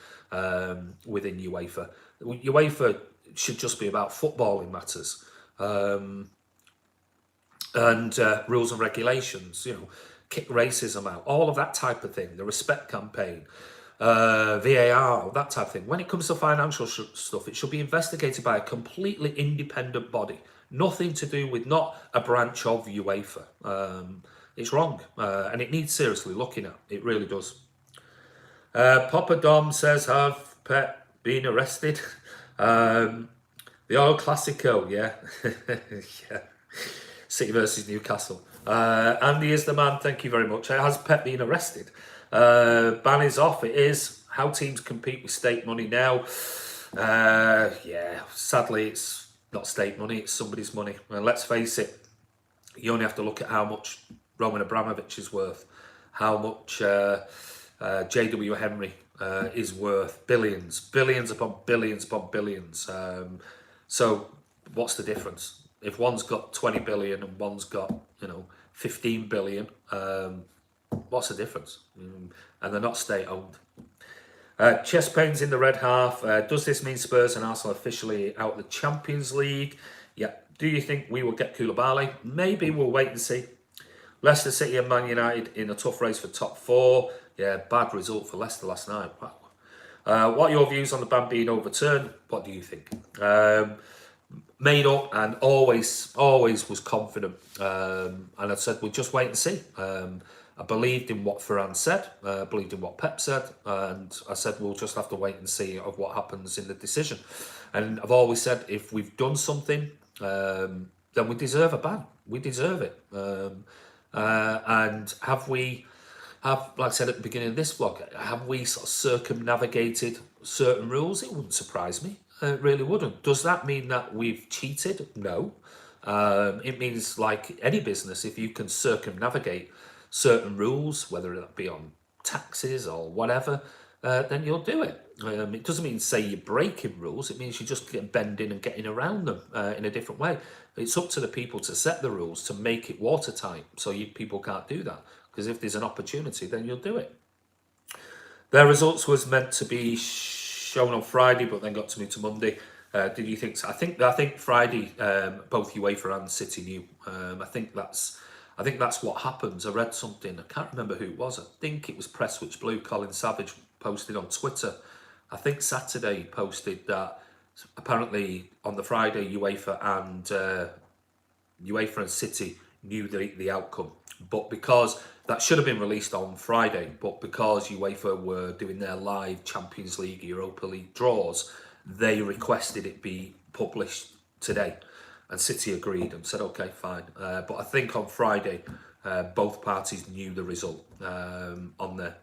within UEFA. UEFA should just be about footballing matters. and rules and regulations, kick racism out, all of that type of thing, the respect campaign, VAR, that type of thing. When it comes to financial stuff, it should be investigated by a completely independent body. Nothing to do with, not a branch of UEFA. It's wrong, and it needs seriously looking at. It really does. Papa Dom says, have Pep been arrested? The old Classico, yeah. Yeah. City versus Newcastle. Andy is the man, thank you very much. Has Pep been arrested? Ban is off. It is. How teams compete with state money now? Yeah, sadly it's not state money, it's somebody's money. And let's face it, you only have to look at how much Roman Abramovich is worth, how much J.W. Henry is worth. Billions upon billions. So what's the difference? If one's got 20 billion and one's got, 15 billion, what's the difference? And they're not state-owned. Chest pains in the red half. Does this mean Spurs and Arsenal officially out of the Champions League? Yeah. Do you think we will get Koulibaly? Maybe, we'll wait and see. Leicester City and Man United in a tough race for top 4. Yeah, bad result for Leicester last night. Wow. What are your views on the ban being overturned? What do you think? Made up and always was confident. And I said, we'll just wait and see. I believed in what Ferran said, believed in what Pep said, and I said we'll just have to wait and see of what happens in the decision. And I've always said if we've done something, then we deserve a ban. We deserve it. And like I said at the beginning of this vlog, have we sort of circumnavigated certain rules? It wouldn't surprise me. It really wouldn't. Does that mean that we've cheated? No. It means, like any business, if you can circumnavigate certain rules, whether that be on taxes or whatever, then you'll do it. It doesn't mean say you're breaking rules. It means you're just bending and getting around them in a different way. It's up to the people to set the rules to make it watertight, so people can't do that. Because if there's an opportunity, then you'll do it. Their results was meant to be shown on Friday, but then got to move to Monday. Did you think so? I think Friday, both UEFA and City knew. I think that's what happens. I read something, I can't remember who it was. I think it was Press Switch Blue. Colin Savage posted on Twitter. I think Saturday he posted that apparently on the Friday UEFA and City knew the outcome, but because that should have been released on Friday, but because UEFA were doing their live Champions League, Europa League draws, they requested it be published today. And City agreed and said, okay, fine. But I think on Friday, both parties knew the result on there.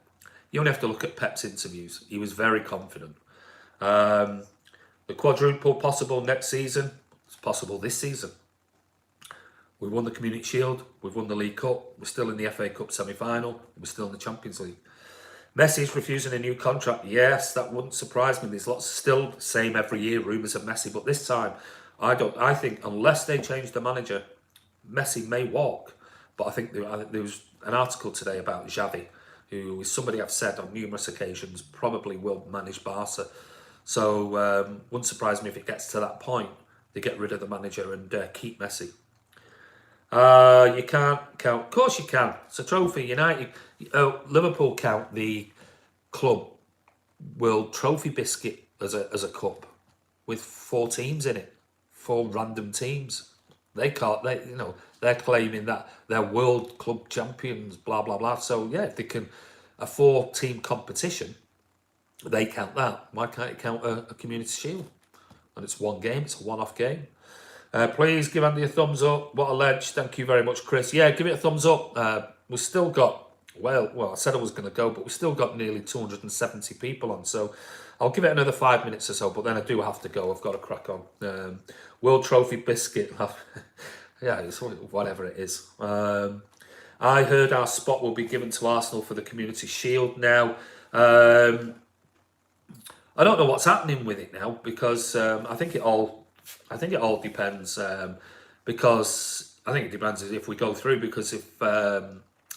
You only have to look at Pep's interviews. He was very confident. The quadruple possible next season. It's possible this season. We won the Community Shield. We've won the League Cup. We're still in the FA Cup semi-final. We're still in the Champions League. Messi's refusing a new contract. Yes, that wouldn't surprise me. There's lots still the same every year, rumours of Messi. But this time, I think unless they change the manager, Messi may walk. But I think there was an article today about Xavi, who is somebody I've said on numerous occasions probably will manage Barca. So wouldn't surprise me if it gets to that point. They get rid of the manager and keep Messi. You can't count. Of course you can. It's a trophy. United, Liverpool count the club World Trophy biscuit as a cup with 4 teams in it, 4 random teams. They can't. They're claiming that they're world club champions. Blah blah blah. So yeah, if they can a 4-team competition, they count that. Why can't it count a Community Shield? And it's one game. It's a one-off game. Please give Andy a thumbs up. What a ledge. Thank you very much, Chris. Yeah, give it a thumbs up. We've still got, well, I said I was going to go, but we've still got nearly 270 people on. So I'll give it another 5 minutes or so, but then I do have to go. I've got to crack on. World Trophy biscuit. Yeah, it's whatever it is. I heard our spot will be given to Arsenal for the Community Shield now. I don't know what's happening with it now because I think it all depends because I think it depends if we go through, because I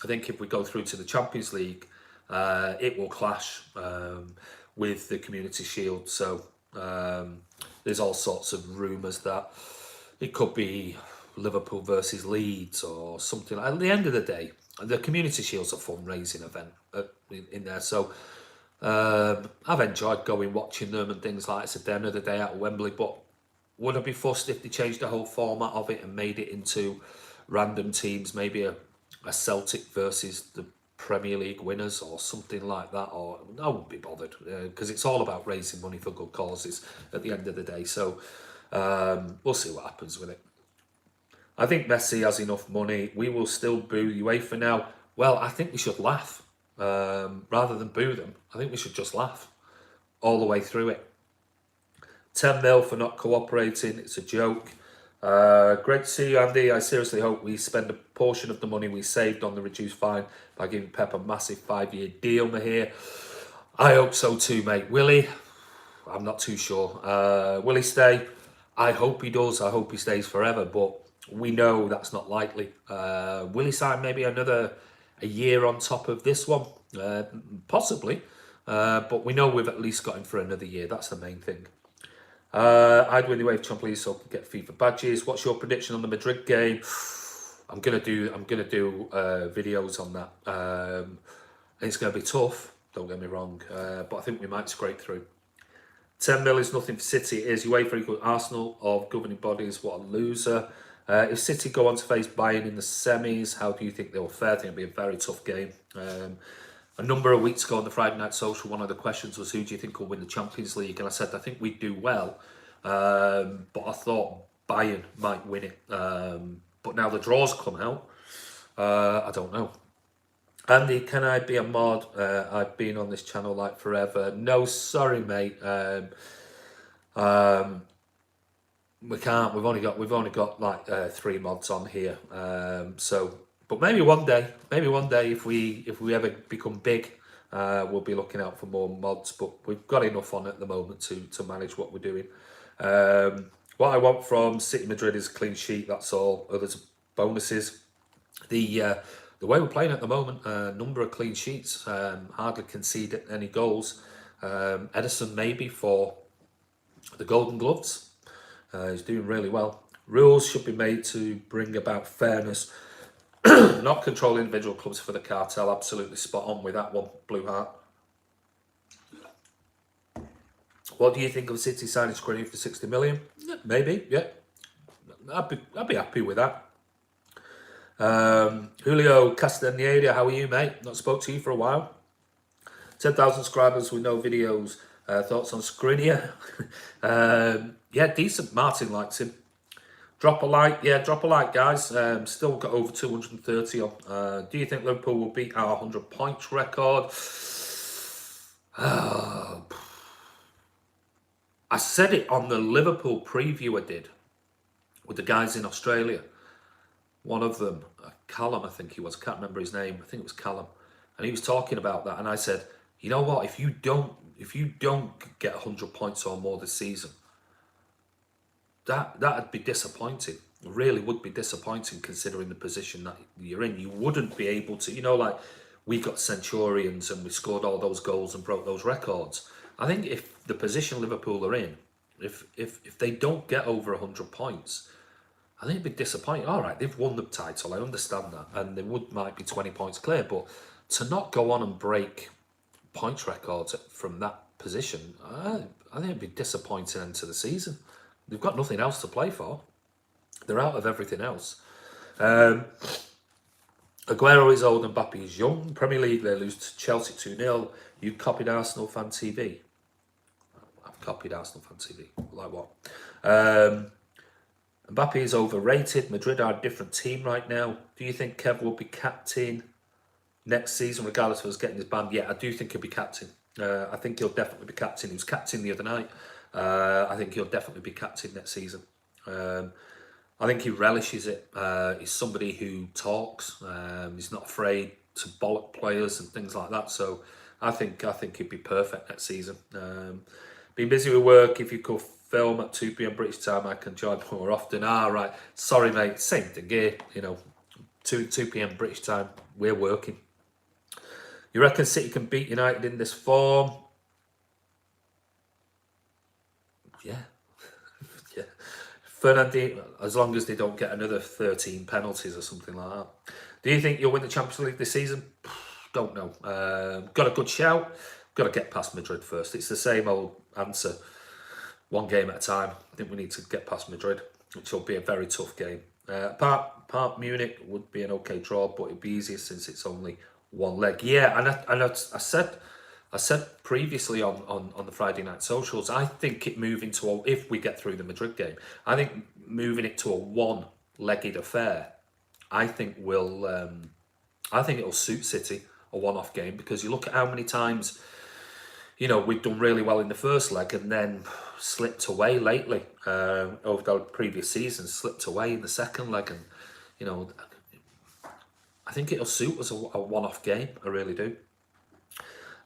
think if we go through to the Champions League, it will clash with the Community Shield. So there's all sorts of rumours that It could be Liverpool versus Leeds or something. At the end of the day, the Community Shield's a fundraising event in there. So I've enjoyed going, watching them and things like that. It's at the end of the day out of Wembley. But would I be fussed if they changed the whole format of it and made it into random teams, maybe a Celtic versus the Premier League winners or something like that? Or I wouldn't be bothered because it's all about raising money for good causes at the end of the day. So we'll see what happens with it. I think Messi has enough money. We will still boo UEFA now. Well, I think we should laugh rather than boo them. I think we should just laugh all the way through it. 10 mil for not cooperating. It's a joke. Great to see you, Andy. I seriously hope we spend a portion of the money we saved on the reduced fine by giving Pep a massive 5-year deal, Mahir. I hope so too, mate. Willie, I'm not too sure. Will he stay? I hope he does. I hope he stays forever, but we know that's not likely. Will he sign maybe a year on top of this one? Possibly. But we know we've at least got him for another year. That's the main thing. I'd win the UEFA Champions League so I can get FIFA badges. What's your prediction on the Madrid game? I'm gonna do videos on that. And it's gonna be tough. Don't get me wrong, but I think we might scrape through. 10 mil is nothing for City. It is UEFA equal Arsenal of governing bodies. What a loser. If City go on to face Bayern in the semis, how do you think they'll fare? I think it'll be a very tough game. A number of weeks ago on the Friday Night Social, one of the questions was, who do you think will win the Champions League? And I said, I think we'd do well, but I thought Bayern might win it. But now the draws come out, I don't know. Andy, can I be a mod? I've been on this channel like forever. No, sorry, mate. We can't. We've only got like 3 mods on here. So, but maybe one day, if we ever become big, we'll be looking out for more mods. But we've got enough on at the moment to manage what we're doing. What I want from City Madrid is a clean sheet. That's all. Others bonuses. The way we're playing at the moment, number of clean sheets, hardly concede any goals. Edison maybe for the Golden Gloves. He's doing really well. Rules should be made to bring about fairness, not control individual clubs for the cartel. Absolutely spot on with that one, Blue Heart. What do you think of City signing Skriniar for 60 million? Yeah, maybe, yeah. I'd be happy with that. Julio Castaneda, how are you, mate? Not spoke to you for a while. 10,000 subscribers with no videos. Thoughts on Skriniar? Yeah, decent. Martin likes him. Drop a like. Yeah, drop a like, guys. Still got over 230 on. Do you think Liverpool will beat our 100 points record? I said it on the Liverpool preview I did with the guys in Australia. One of them, Callum, I think he was. I can't remember his name. I think it was Callum, and he was talking about that. And I said, you know what? If you don't get 100 points or more this season, that'd be disappointing. It really would be disappointing considering the position that you're in. You wouldn't be able to, like we got Centurions and we scored all those goals and broke those records. I think if the position Liverpool are in, if they don't get over 100 points, I think it'd be disappointing. All right, they've won the title, I understand that, and they might be 20 points clear, but to not go on and break points records from that position, I think it'd be disappointing end to the season. They've got nothing else to play for. They're out of everything else. Aguero is old and Mbappe is young. Premier League, they lose to Chelsea 2-0. You copied Arsenal Fan TV. I've copied Arsenal Fan TV. Like what? Mbappe is overrated. Madrid are a different team right now. Do you think Kev will be captain next season, regardless of us getting his ban? Yeah, I do think he'll be captain. I think he'll definitely be captain. He was captain the other night. I think he'll definitely be captain next season. I think he relishes it. He's somebody who talks. He's not afraid to bollock players and things like that. So I think he'd be perfect next season. Been busy with work. If you could film at 2 p.m. British time, I can join more often. Right. Sorry, mate. Same thing here. 2 p.m. British time. We're working. You reckon City can beat United in this form? Yeah. Yeah. Fernandinho, as long as they don't get another 13 penalties or something like that. Do you think you'll win the Champions League this season? Don't know. Got a good shout. Got to get past Madrid first. It's the same old answer. One game at a time. I think we need to get past Madrid, which will be a very tough game. Part Munich would be an okay draw, but it'd be easier since it's only one leg. Yeah, and I said previously on the Friday night socials, I think it moving to if we get through the Madrid game, I think moving it to a one-legged affair, I think it'll suit City, a one-off game, because you look at how many times, we've done really well in the first leg and then slipped away lately over the previous season, slipped away in the second leg, and I think it'll suit us a one-off game. I really do.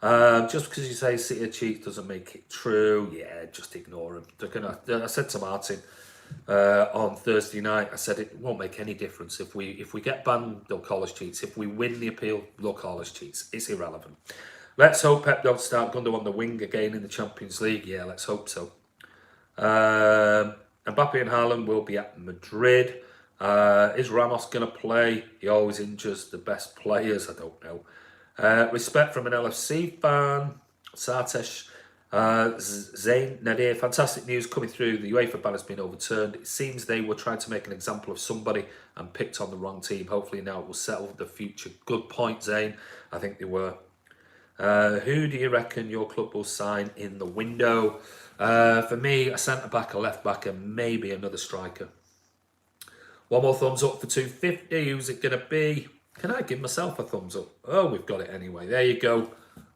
Just because you say City are cheat doesn't make it true. Yeah, just ignore them. I said to Martin on Thursday night, I said it won't make any difference if we get banned. They'll call us cheats. If we win the appeal, they'll call us cheats. It's irrelevant. Let's hope Pep don't start Gundogan on the wing again in the Champions League. Yeah, let's hope so. Mbappe and Haaland will be at Madrid. Is Ramos going to play? He always injures the best players. I don't know. Respect from an LFC fan. Sartesh. Zayn Nadir, fantastic news coming through. The UEFA ban has been overturned. It seems they were trying to make an example of somebody and picked on the wrong team. Hopefully now it will settle the future. Good point, Zayn. I think they were. Who do you reckon your club will sign in the window? For me, a centre-back, a left-back, and maybe another striker. One more thumbs up for 250. Who's it going to be? Can I give myself a thumbs up? Oh, we've got it anyway. There you go.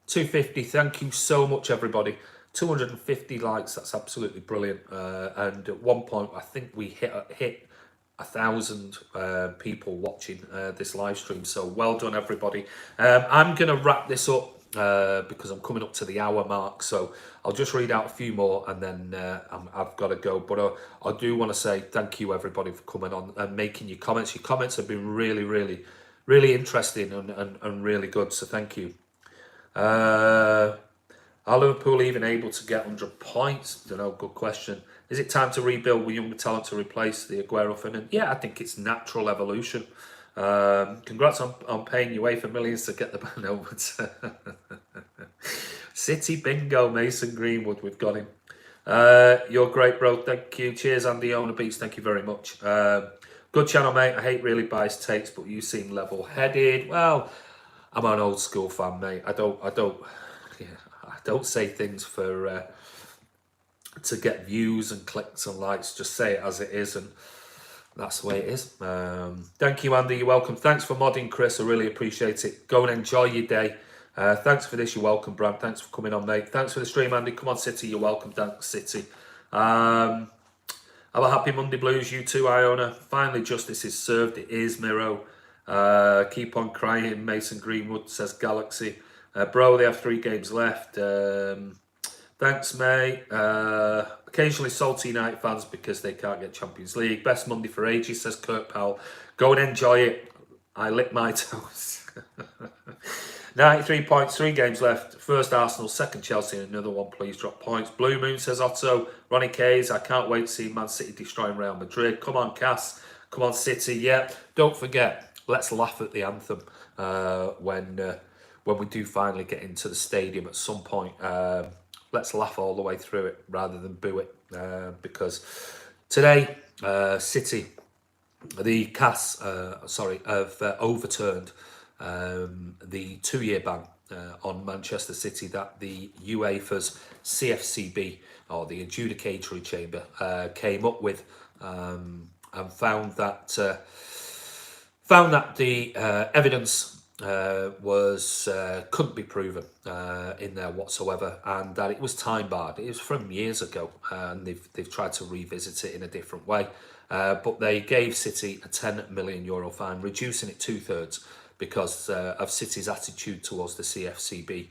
250. Thank you so much, everybody. 250 likes. That's absolutely brilliant. And at one point, I think we hit 1,000 people watching this live stream. So well done, everybody. I'm going to wrap this up because I'm coming up to the hour mark. So I'll just read out a few more and then I've got to go. But I do want to say thank you, everybody, for coming on and making your comments. Your comments have been really, really, really interesting and really good. So thank you. Are Liverpool even able to get 100 points? Don't know, good question. Is it time to rebuild with younger talent to replace the Aguero Fernand? Yeah, I think it's natural evolution. Congrats on paying UEFA millions to get the ban over to City bingo, Mason Greenwood, we've got him. You're great, bro, thank you. Cheers, Andy Owner Beats, thank you very much. Good channel, mate. I hate really biased takes, but you seem level-headed. Well, I'm an old school fan, mate. I don't say things for to get views and clicks and likes. Just say it as it is, and that's the way it is. Thank you, Andy. You're welcome. Thanks for modding, Chris. I really appreciate it. Go and enjoy your day. Thanks for this. You're welcome, Brad. Thanks for coming on, mate. Thanks for the stream, Andy. Come on, City. You're welcome. Thanks, City. Have a happy Monday Blues. You too, Iona. Finally, justice is served. It is, Miro. Keep on crying, Mason Greenwood, says Galaxy. Bro, they have 3 games left. Thanks, mate. Occasionally salty United fans because they can't get Champions League. Best Monday for ages, says Kirk Powell. Go and enjoy it. I lick my toes. 93 points, 3 games left. First Arsenal, second Chelsea, and another one. Please drop points. Blue Moon, says Otto. Ronnie Kays, I can't wait to see Man City destroying Real Madrid. Come on, Cass. Come on, City. Yeah, don't forget, let's laugh at the anthem when we do finally get into the stadium at some point. Let's laugh all the way through it rather than boo it, because today City, the CAS, have overturned the 2-year ban on Manchester City that the UEFA's CFCB, or the adjudicatory chamber, came up with, and found that the evidence couldn't be proven in there whatsoever, and that it was time barred. It was from years ago, and they've tried to revisit it in a different way. But they gave City a €10 million fine, reducing it 2/3 because of City's attitude towards the CFCB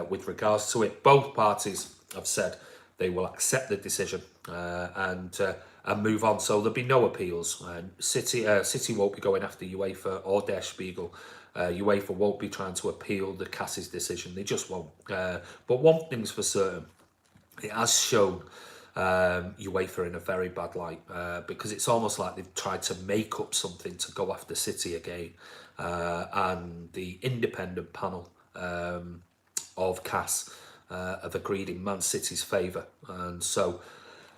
with regards to it. Both parties have said they will accept the decision and move on. So there'll be no appeals. City won't be going after UEFA or Der Spiegel. UEFA won't be trying to appeal the CAS's decision. They just won't. But one thing's for certain, it has shown UEFA in a very bad light because it's almost like they've tried to make up something to go after City again. And the independent panel of CAS have agreed in Man City's favour. And so,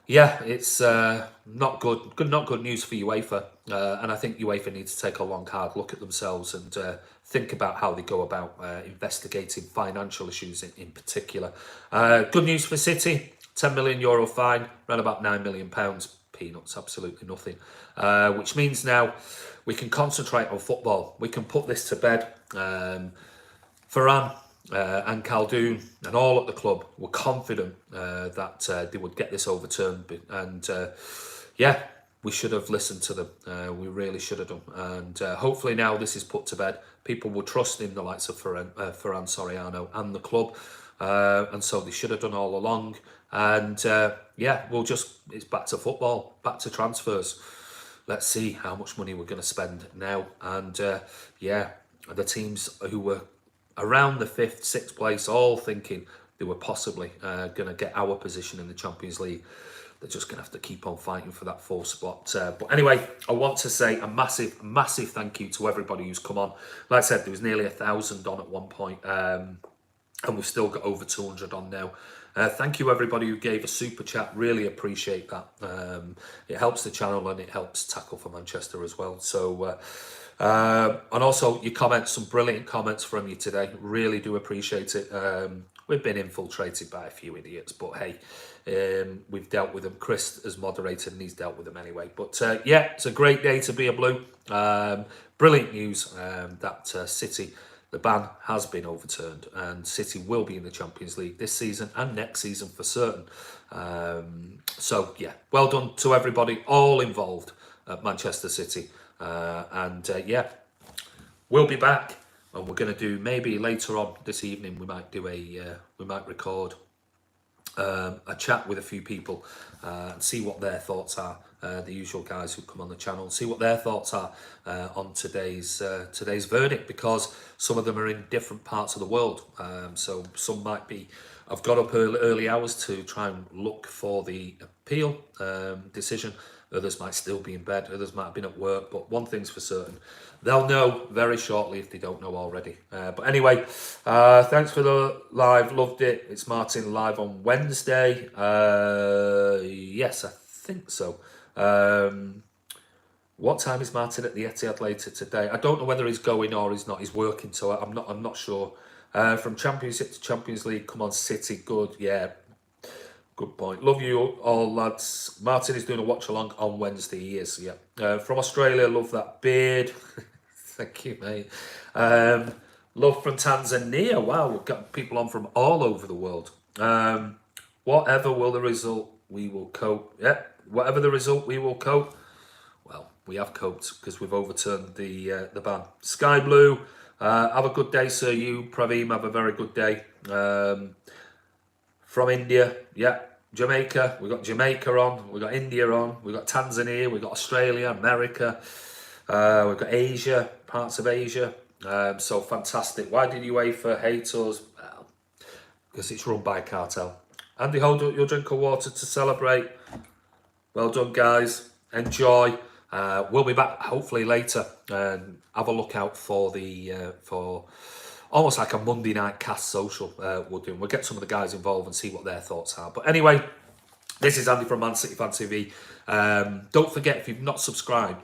yeah, it's not good news for UEFA. And I think UEFA needs to take a long, hard look at themselves and think about how they go about investigating financial issues in particular. Good news for City, €10 million fine, around about £9 million. Peanuts, absolutely nothing. Which means now we can concentrate on football. We can put this to bed. Varane and Khaldoon and all at the club were confident that they would get this overturned. And yeah, we should have listened to them. We really should have done. And hopefully now this is put to bed. People will trust in the likes of Ferran Soriano and the club. And so they should have done all along. And yeah, it's back to football, back to transfers. Let's see how much money we're going to spend now. And yeah, the teams who were around the 5th, 6th place, all thinking they were possibly going to get our position in the Champions League. They're just going to have to keep on fighting for that 4th spot. But anyway, I want to say a massive, massive thank you to everybody who's come on. Like I said, there was nearly 1,000 on at one point, and we've still got over 200 on now. Thank you everybody who gave a super chat, really appreciate that. It helps the channel and it helps Tackle for Manchester as well. So and also your comments, some brilliant comments from you today, really do appreciate it. We've been infiltrated by a few idiots, but hey, we've dealt with them. Chris has moderated and he's dealt with them anyway. But yeah, it's a great day to be a Blue. Brilliant news that City, the ban has been overturned and City will be in the Champions League this season and next season for certain. So yeah, well done to everybody, all involved at Manchester City. And yeah, we'll be back and we're going to do, maybe later on this evening, we might do we might record a chat with a few people and see what their thoughts are. The usual guys who come on the channel, see what their thoughts are on today's verdict, because some of them are in different parts of the world. So some might be, I've got up early hours to try and look for the appeal decision. Others might still be in bed, others might have been at work, but one thing's for certain, they'll know very shortly if they don't know already. But anyway, thanks for the live, loved it. It's Martin live on Wednesday. Yes, I think so. What time is Martin at the Etihad later today? I don't know whether he's going or he's not. He's working, so I'm not sure. From Championship to Champions League, come on City, good, yeah. Good point. Love you all, lads. Martin is doing a watch along on Wednesday. He is, yeah. From Australia, love that beard. Thank you, mate. Love from Tanzania. Wow, we've got people on from all over the world. Whatever will the result, we will cope. Yeah, whatever the result, we will cope. Well, we have coped because we've overturned the ban. Sky Blue, have a good day, sir. You, Praveen, have a very good day. From India, yeah. Jamaica, we've got Jamaica on, we've got India on, we've got Tanzania, we've got Australia, America, we've got Asia, parts of Asia. So fantastic. Why did UEFA hate us? Well, because it's run by a cartel. Andy, hold up your drink of water to celebrate. Well done, guys. Enjoy. We'll be back hopefully later. Have a look out for the for almost like a Monday night cast social we'll do. We'll get some of the guys involved and see what their thoughts are. But anyway, this is Andy from Man City Fan TV. Don't forget, if you've not subscribed,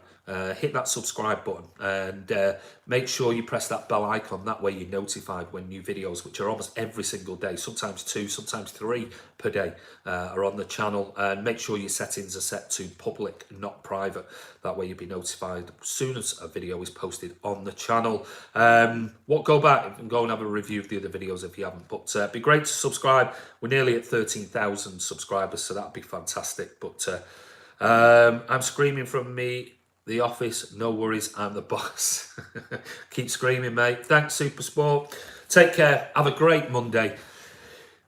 hit that subscribe button and make sure you press that bell icon. That way you're notified when new videos, which are almost every single day, sometimes 2, sometimes 3 per day, are on the channel. And make sure your settings are set to public, not private. That way you'll be notified as soon as a video is posted on the channel. Go back and go and have a review of the other videos if you haven't. But it'd be great to subscribe. We're nearly at 13,000 subscribers, so that'd be fantastic. But I'm screaming from the office, no worries, I'm the boss. Keep screaming, mate. Thanks, Super Sport. Take care. Have a great Monday.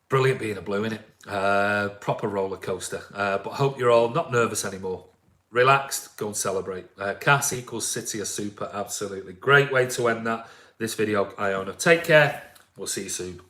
Brilliant being a Blue, innit? Proper roller coaster. But hope you're all not nervous anymore. Relaxed, go and celebrate. CAS equals City are super, absolutely. Great way to end this video, Iona. Take care. We'll see you soon.